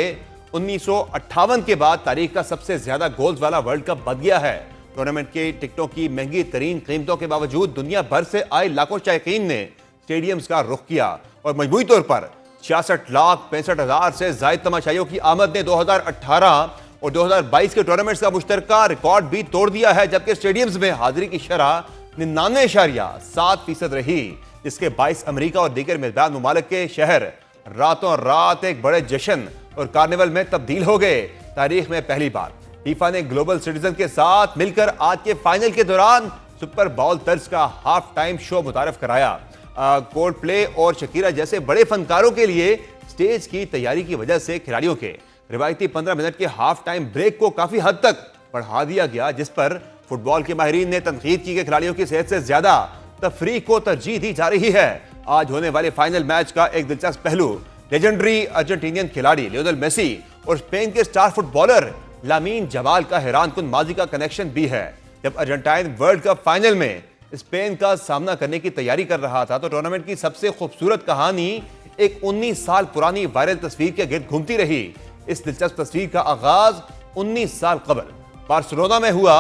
1958 के बाद तारीख का सबसे ज्यादा गोल्स वाला वर्ल्ड कप बन गया है। टूर्नामेंट के टिकटों की महंगी तरीन कीमतों के बावजूद दुनिया भर से आए लाखों शायकीन ने स्टेडियम्स का रुख किया और मजमूई तौर पर 66,65,000 से ज्यादा तमाशाइयों की आमद ने 2018 और 2022 के टूर्नामेंट्स का मुश्तरका रिकॉर्ड भी तोड़ दिया है, जबकि स्टेडियम्स में हाजिरी की शरह 99.7% रही, जिसके 22 अमेरिका और दीगर मेजबान मुमालिक के शहर रातों रात एक बड़े जश्न और कार्निवल में तब्दील हो गए। तारीख में पहली बार फीफा ने ग्लोबल सिटीजन के साथ मिलकर आज के फाइनल के दौरान सुपर बाउल तर्ज का हाफ टाइम शो मुतारफ कराया। कोल्ड प्ले और शकीरा जैसे बड़े फनकारों के लिए स्टेज की तैयारी की वजह से खिलाड़ियों के रिवायती 15 मिनट के हाफ टाइम ब्रेक को काफी हद तक बढ़ा दिया गया, जिस पर फुटबॉल के माहिरीन ने तनकीद की कि खिलाड़ियों की सेहत से ज्यादा तफरीक को तरजीह दी जा रही है। आज होने वाले फाइनल मैच का एक दिलचस्प पहलू लेजेंडरी अर्जेंटीनियन खिलाड़ी लियोनेल मेसी और स्पेन के स्टार फुटबॉलर लामीन जमाल का हैरान कुन माजी का कनेक्शन भी है। जब अर्जेंटाइन वर्ल्ड कप फाइनल में स्पेन का सामना करने की तैयारी कर रहा था तो टूर्नामेंट की सबसे खूबसूरत कहानी एक 19 साल पुरानी वायरल तस्वीर के गिर्द घूमती रही। इस दिलचस्प तस्वीर का आगाज 19 साल कबल बार्सिलोना में हुआ,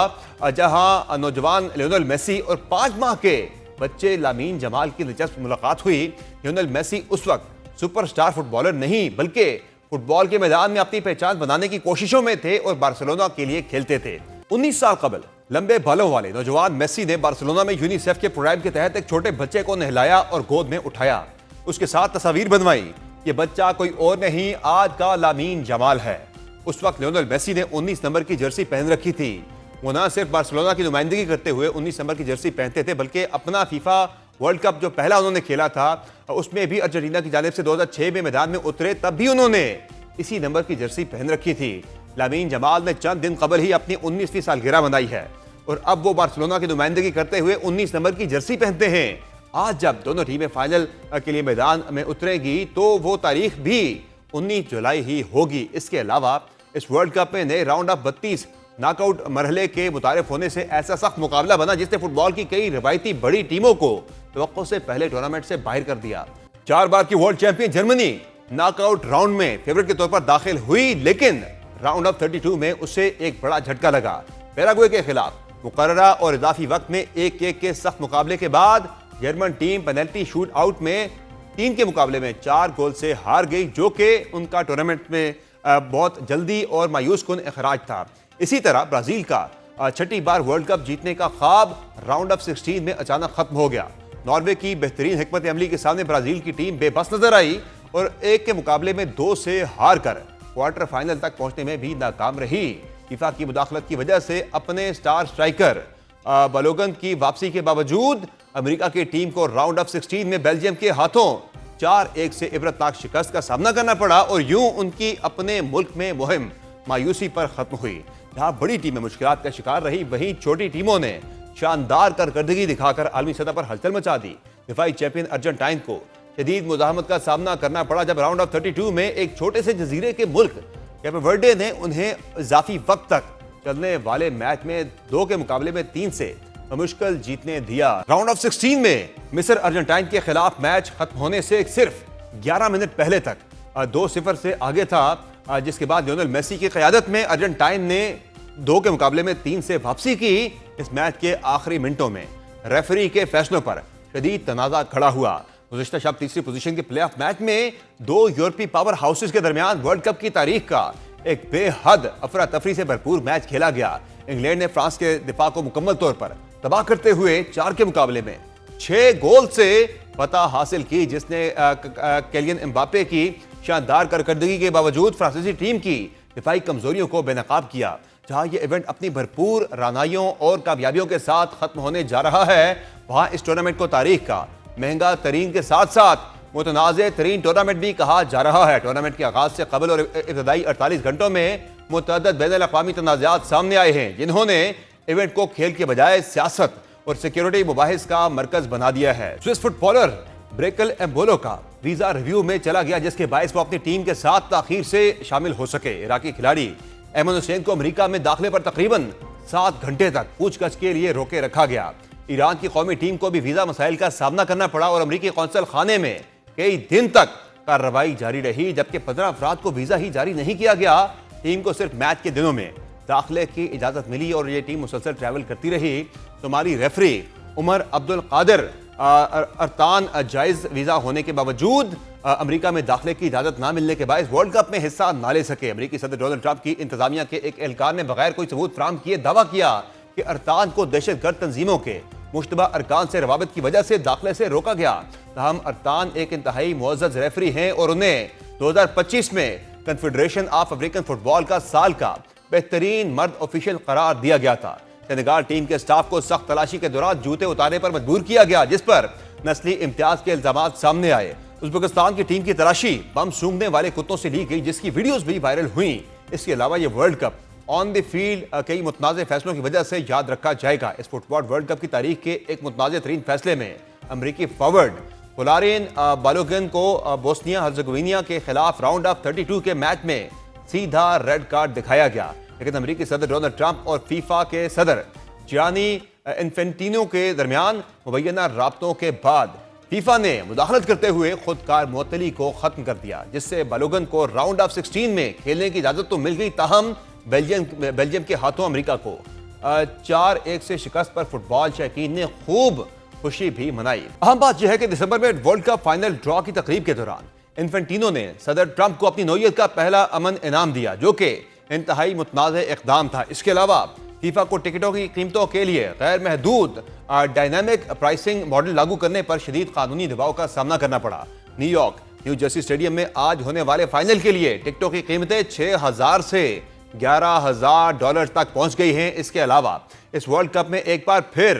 जहां नौजवान लियोनेल मेसी और 5 माह के बच्चे लामीन जमाल की दिलचस्प मुलाकात हुई। लियोनेल मेसी उस वक्त सुपरस्टार फुटबॉलर नहीं बल्कि फुटबॉल के मैदान में अपनी पहचान बनाने की कोशिशों में थे और बार्सिलोना के लिए खेलते थे। 19 साल कबल लंबे बालों वाले नौजवान मेसी ने बार्सिलोना में यूनिसेफ के प्रोग्राम के तहत एक छोटे बच्चे को नहलाया और गोद में उठाया। उसके साथ तस्वीर बनवाई। ये बच्चा कोई और नहीं, आज का लामीन जमाल है। उस वक्त लियोनेल मेसी ने 19 नंबर की जर्सी पहन रखी थी। वो न सिर्फ बार्सिलोना की नुमाइंदगी करते हुए 19 नंबर की जर्सी पहनते थे, बल्कि अपना फीफा वर्ल्ड कप जो पहला उन्होंने खेला था उसमें भी अर्जेंटीना की जानिब से 2006 में मैदान में उतरे, तब भी उन्होंने इसी नंबर की जर्सी पहन रखी थी। लामीन जमाल ने चंद दिन कबल ही अपनी 19वीं सालगिरह मनाई है और अब वो बार्सिलोना की नुमाइंदगी करते हुए 19 नंबर की जर्सी पहनते हैं। आज जब दोनों टीमें फाइनल के लिए मैदान में उतरेगी तो वो तारीख भी 19 जुलाई ही होगी। इसके अलावा इस वर्ल्ड कप में नए राउंड ऑफ 32 नॉकआउट मरहले के मुतारिफ होने से ऐसा सख्त मुकाबला बना जिसने फुटबॉल की कई रिवायती बड़ी टीमों को तवक्को से पहले टूर्नामेंट से बाहर कर दिया। 4 बार की world champion Germany knockout round में फेवरेट के तौर पर दाखिल हुई, लेकिन राउंड ऑफ 32 में उसे एक बड़ा झटका लगा। पैराग्वे के खिलाफ मुकर्ररा और इजाफी वक्त में 1-1 के सख्त मुकाबले के बाद German team penalty shoot out में 3 के मुकाबले में 4 गोल से हार गई, जो कि उनका टूर्नामेंट में बहुत जल्दी और मायूस कुन अखराज था। इसी तरह ब्राजील का छठी बार वर्ल्ड कप जीतने का ख्वाब राउंड ऑफ 16 में अचानक खत्म हो गया। नॉर्वे की बेहतरीन हिकमत अमली के सामने ब्राजील की टीम बेबस नजर आई और 1 के मुकाबले में 2 से हार कर क्वार्टर फाइनल तक पहुंचने में भी नाकाम रही। फीफा की मुदाखलत की वजह से अपने स्टार स्ट्राइकर बलोगन की वापसी के बावजूद अमेरिका की टीम को राउंड ऑफ 16 में बेल्जियम के हाथों 4-1 से इबरतनाक शिकस्त का सामना करना पड़ा और यूं उनकी अपने मुल्क में मुहिम मायूसी पर खत्म हुई। जहां बड़ी टीमें मुश्किलात का शिकार रही, वहीं छोटी टीमों ने शानदार कारकर्दगी दिखाकर आलमी सतह पर हलचल मचा दी। दिफाई चैंपियन अर्जेंटाइन को शदीद मुजाहमत का सामना करना पड़ा जब राउंड ऑफ 32 में एक छोटे से जजीरे के मुल्क कैपे वर्डे ने उन्हें इजाफी वक्त तक चलने वाले मैच में 2 के मुकाबले में 3 से मुश्किल जीतने दिया। राउंड ऑफ 16 में मिस्र अर्जेंटाइन के खिलाफ मैच खत्म होने से सिर्फ 11 मिनट पहले तक 2-0 से आगे था, जिसके बाद लियोनेल मेसी की क़यादत में अर्जेंटाइन ने 2 के मुकाबले में 3 से वापसी की। इस मैच के आखिरी मिनटों में रेफरी के फैसलों पर शदीद तनाज़ा खड़ा हुआ। गुज़िश्ता शब तीसरी पोजीशन के प्ले ऑफ मैच में 2 यूरोपीय पावर हाउसेस के दरमियान वर्ल्ड कप की तारीख का एक बेहद अफरा तफरी से भरपूर मैच खेला गया। इंग्लैंड ने फ्रांस के दिफा को मुकम्मल तौर पर तबाह करते हुए 4 के मुकाबले में 6 गोल से फतह हासिल की, जिसने किलियन एम्बापे की शानदार कारकर्दगी के बावजूद फ्रांसीसी टीम की दिफाई कमजोरियों को बेनकाब किया। जहां यह इवेंट अपनी भरपूर रानाइयों और कामयाबियों के साथ खत्म होने जा रहा है, वहां इस टूर्नामेंट को तारीख का महंगा तरीन के साथ साथ मुतनाज़े तरीन टूर्नामेंट भी कहा जा रहा है। टूर्नामेंट के आगाज से कबल और इब्तदाई 48 घंटों में मुतअद्दिद बैनुल अक़वामी तनाज़ात सामने आए हैं, जिन्होंने इवेंट को खेल के बजाय सियासत और सिक्योरिटी मुबाहिस का मरकज बना दिया है। स्विस फुटबॉलर ब्रेकल एम्बोलो का वीजा रिव्यू में चला गया, जिसके बायस वो अपनी टीम के साथ ताखीर से शामिल हो सके। इराकी खिलाड़ी अहमद हुसैन को अमेरिका में दाखिले पर तकरीबन 7 घंटे तक पूछताछ के लिए रोके रखा गया। ईरान की कौमी टीम को भी वीजा मसाइल का सामना करना पड़ा और अमेरिकी कौंसल खाने में कई दिन तक कार्रवाई जारी रही, जबकि 15 अफराद को वीजा ही जारी नहीं किया गया। टीम को सिर्फ मैच के दिनों में दाखिले की इजाजत मिली और ये टीम मुसलसल ट्रैवल करती रही। सोमाली रेफरी उमर अब्दुल कादिर अरतान जायज वीजा होने के बावजूद अमेरिका में दाखिले की इजाजत ना मिलने के बायस वर्ल्ड कप में हिस्सा ना ले सके। अमेरिकी सदर डोनाल्ड ट्रंप की इंतजामिया के एक एहलकार ने बगैर कोई सबूत फराहम किए दावा किया कि अरतान को दहशतगर्द तंजीमों के मुश्तबा अरकान से रवाबत की वजह से दाखिले से रोका गया। तहम अरतान एक इंतहाई मुअज़्ज़ज़ रेफरी हैं और उन्हें 2025 में कन्फेडरेशन ऑफ अफ्रीकन फुटबॉल का साल का बेहतरीन मर्द ऑफिशियल करार दिया गया था। सेनेगाल टीम के स्टाफ को सख्त तलाशी के दौरान जूते उतारने पर मजबूर किया गया, जिस पर नस्ली इम्तियाज के इल्जामात सामने आए। उज़्बेकिस्तान की टीम की तलाशी बम सूंघने वाले कुत्तों से ली गई, जिसकी वीडियोस भी वायरल हुई। इसके अलावा ये world cup on the field कई मुतनाज़ फैसलों की वजह से याद रखा जाएगा। इस फुटबॉल वर्ल्ड कप की तारीख के एक मुतनाज़ तरीन फैसले में अमरीकी फॉरवर्ड फुलारिन बालोगन को बोस्निया हर्ज़ेगोविना के खिलाफ राउंड ऑफ 32 के मैच में सीधा रेड कार्ड दिखाया गया। लेकिन अमेरिकी सदर डोनाल्ड ट्रंप और फीफा के सदर जियानी इन्फेंटिनो के दरमियान मुबैना राब्तों के बाद फीफा ने मुदाखलत करते हुए खुदकार मुअत्तली को खत्म कर दिया, जिससे बालोगन को राउंड ऑफ 16 में खेलने की इजाजत तो मिल गई। ताहम बेल्जियम के हाथों अमेरिका को 4-1 से शिकस्त पर फुटबॉल शौकीन ने खूब खुशी भी मनाई। अहम बात यह है कि दिसंबर में वर्ल्ड कप फाइनल ड्रॉ की तकरीब के दौरान इन्फेंटिनो ने सदर ट्रंप को अपनी नौयत का पहला अमन इनाम दिया, जो कि इंतहाई मुतनाज़ इक़दाम था। इसके अलावा फीफा को टिकटों की कीमतों के लिए गैर महदूद डायनामिक प्राइसिंग मॉडल लागू करने पर शदीद कानूनी दबाव का सामना करना पड़ा। न्यू जर्सी स्टेडियम में आज होने वाले फाइनल के लिए टिकटों की कीमतें 6,000 से $11,000 तक पहुंच गई हैं। इसके अलावा इस वर्ल्ड कप में एक बार फिर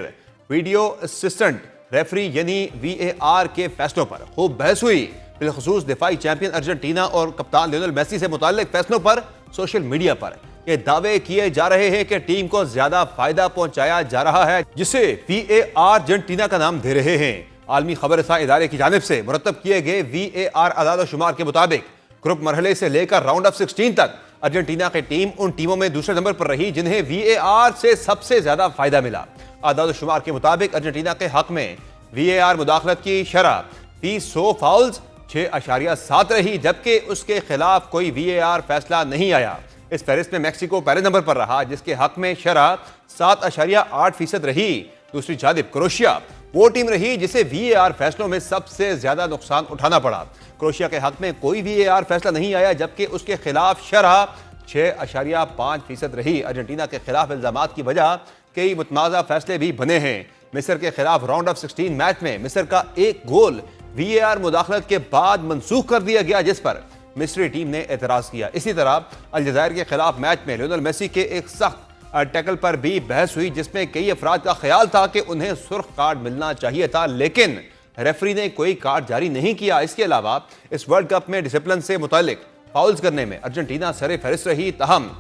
वीडियो असिस्टेंट रेफरी यानी VAR के फैसलों पर खूब बहस हुई। बिलखुसूस दिफाई चैंपियन अर्जेंटीना और कप्तान लियोनेल मेसी से मुताल्लिक फैसलों पर सोशल मीडिया पर ये दावे किए जा रहे हैं कि टीम को ज्यादा फायदा पहुंचाया जा रहा है, जिसे VAR अर्जेंटीना का नाम दे रहे हैं। आलमी खबरसा इदारे की जानिब से मुरतब किए गए VAR आदाद शुमार के मुताबिक ग्रुप मरहले से लेकर राउंड ऑफ 16 तक अर्जेंटीना की टीम उन टीमों में दूसरे नंबर पर रही जिन्हें VAR से सबसे ज्यादा फायदा मिला। आदाद शुमार के मुताबिक अर्जेंटीना के हक में VAR मुदाखलत की शरह फी 100 फाउल्स 6.7 रही, जबकि उसके खिलाफ कोई VAR फैसला नहीं आया। इस फहरिस्त में मैक्सिको पहले नंबर पर रहा, जिसके हक में शरह 7.8% रही। दूसरी जानिब क्रोएशिया वो टीम रही जिसे VAR फैसलों में सबसे ज्यादा नुकसान उठाना पड़ा। क्रोएशिया के हक में कोई VAR फैसला नहीं आया, जबकि उसके खिलाफ शरह 6.5% रही। अर्जेंटीना के खिलाफ इल्जामात की वजह कई मुतनाज़ा फैसले भी बने हैं। मिस्र के खिलाफ राउंड ऑफ 16 मैच में मिस्र का एक गोल VAR मुदाखलत के बाद मनसूख कर दिया गया, जिस पर मिस्री टीम ने एतराज किया। इसी तरह अलजायर के खिलाफ मैच में लियोनेल मेसी के एक सख्त टैकल पर भी बहस हुई, जिसमें कई अफराद का ख्याल था कि उन्हें सुर्ख कार्ड मिलना चाहिए था, लेकिन रेफरी ने कोई कार्ड जारी नहीं किया। इसके अलावा इस वर्ल्ड कप में डिसिप्लिन से मुतालिक फाउल्स करने में अर्जेंटीना सरे फहरिस्त रही। तहम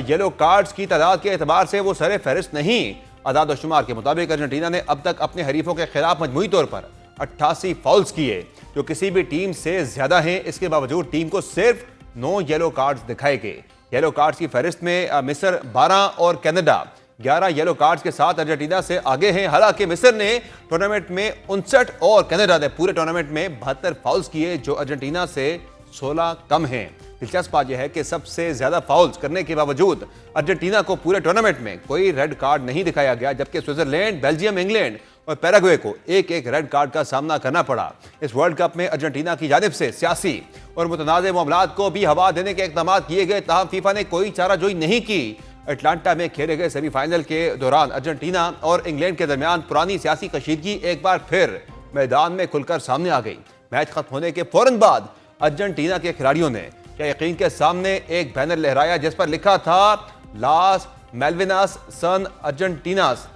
येलो कार्ड्स की तादाद के एतबार से वो सरे फहरिस्त नहीं। आदाद शुमार के मुताबिक अर्जेंटीना ने अब तक अपने हरीफों के खिलाफ मजमूई तौर पर 88 फाउल्स किए, जो किसी भी टीम से ज्यादा हैं। इसके बावजूद टीम को सिर्फ 9 येलो कार्ड्स दिखाए गए। येलो कार्ड्स की फहरिस्त में मिस्र 12 और कनाडा 11 येलो कार्ड्स के साथ अर्जेंटीना से आगे हैं। हालांकि मिस्र ने टूर्नामेंट में 59 और कनाडा ने पूरे टूर्नामेंट में 72 फाउल्स किए, जो अर्जेंटीना से 16 कम हैं। दिलचस्प बात यह है कि सबसे ज्यादा फाउल्स करने के बावजूद अर्जेंटीना को पूरे टूर्नामेंट में कोई रेड कार्ड नहीं दिखाया गया, जबकि स्विट्जरलैंड, बेल्जियम, इंग्लैंड और पैराग्वे को एक एक रेड कार्ड का सामना करना पड़ा। इस वर्ल्ड कप में अर्जेंटीना की जानिब से सियासी और मुतनाज़ मामलात को भी हवा देने के इक़दाम किए गए, ताहम फीफा ने कोई चाराजोई नहीं की। अटलांटा में खेले गए सेमीफाइनल के दौरान अर्जेंटीना और इंग्लैंड के दरमियान पुरानी सियासी कशीदगी एक बार फिर मैदान में खुलकर सामने आ गई। मैच खत्म होने के फौरन बाद अर्जेंटीना के खिलाड़ियों ने क्या यकीन के सामने एक बैनर लहराया, जिस पर लिखा था लास मेल्विनास सन अर्जेंटीनास,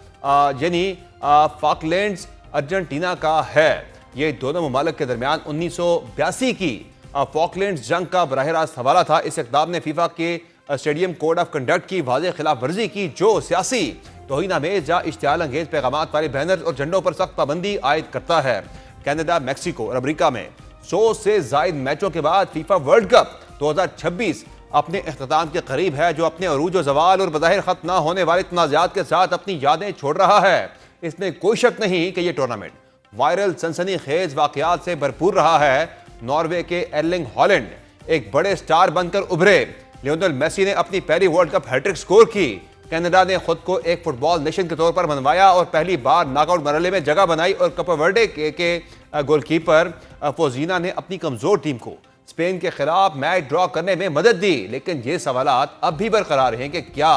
यानी फॉकलैंड्स अर्जेंटीना का है। ये दोनों ममालिक के दरमियान 1982 की फॉकलैंड्स जंग का बराह रास्त हवाला था। इस इक़दाम ने फीफा के स्टेडियम कोड ऑफ कंडक्ट की वाज़ेह खिलाफ वर्जी की, जो सियासी तौहीन आमेज या इश्तियाल अंगेज पैगामात वाले बैनर और झंडों पर सख्त पाबंदी आयद करता है। कनाडा, मैक्सिको और अमरीका में 100 से जायद मैचों के बाद फीफा वर्ल्ड कप 2026 अपने इख्तिताम के करीब है, जो अपने अरूज व ज़वाल और बज़ाहिर खत्म ना होने वाले तनाज़ात के साथ अपनी यादें छोड़ रहा है। इसमें कोई शक नहीं कि यह टूर्नामेंट वायरल सनसनीखेज वाक़यात से भरपूर रहा है। नॉर्वे के एर्लिंग हॉलैंड एक बड़े स्टार बनकर उभरे। लियोनेल मेसी ने अपनी पहली वर्ल्ड कप हैट्रिक स्कोर की। कनाडा ने खुद को एक फुटबॉल नेशन के तौर पर मनवाया और पहली बार नॉकआउट मरहले में जगह बनाई। और कप वर्डे के गोलकीपर फोजीना ने अपनी कमजोर टीम को स्पेन के खिलाफ मैच ड्रॉ करने में मदद दी। लेकिन ये सवालात अब भी बरकरार हैं कि क्या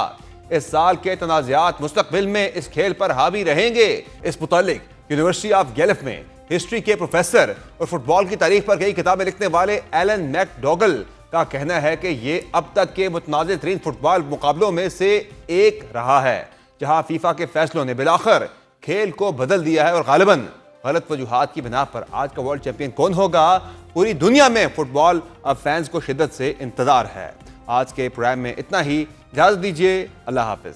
इस साल के तनाज़ात मुस्तकबिल में इस खेल पर हावी रहेंगे। इस मुतालिक यूनिवर्सिटी ऑफ गेल्फ में हिस्ट्री के प्रोफेसर और फुटबॉल की तारीख पर कई किताबें लिखने वाले एलन मैकडोगल का कहना है कि ये अब तक के मुतनाज़ तरीन फुटबॉल मुकाबलों में से एक रहा है, जहां फीफा के फैसलों ने बिलाखिर खेल को बदल दिया है। और गालिबन गलत वजूहात की बिना पर आज का वर्ल्ड चैंपियन कौन होगा, पूरी दुनिया में फुटबॉल फैंस को शिद्दत से इंतजार है। आज के प्रोग्राम में इतना ही, इजाजत दीजिए, अल्लाह हाफिज।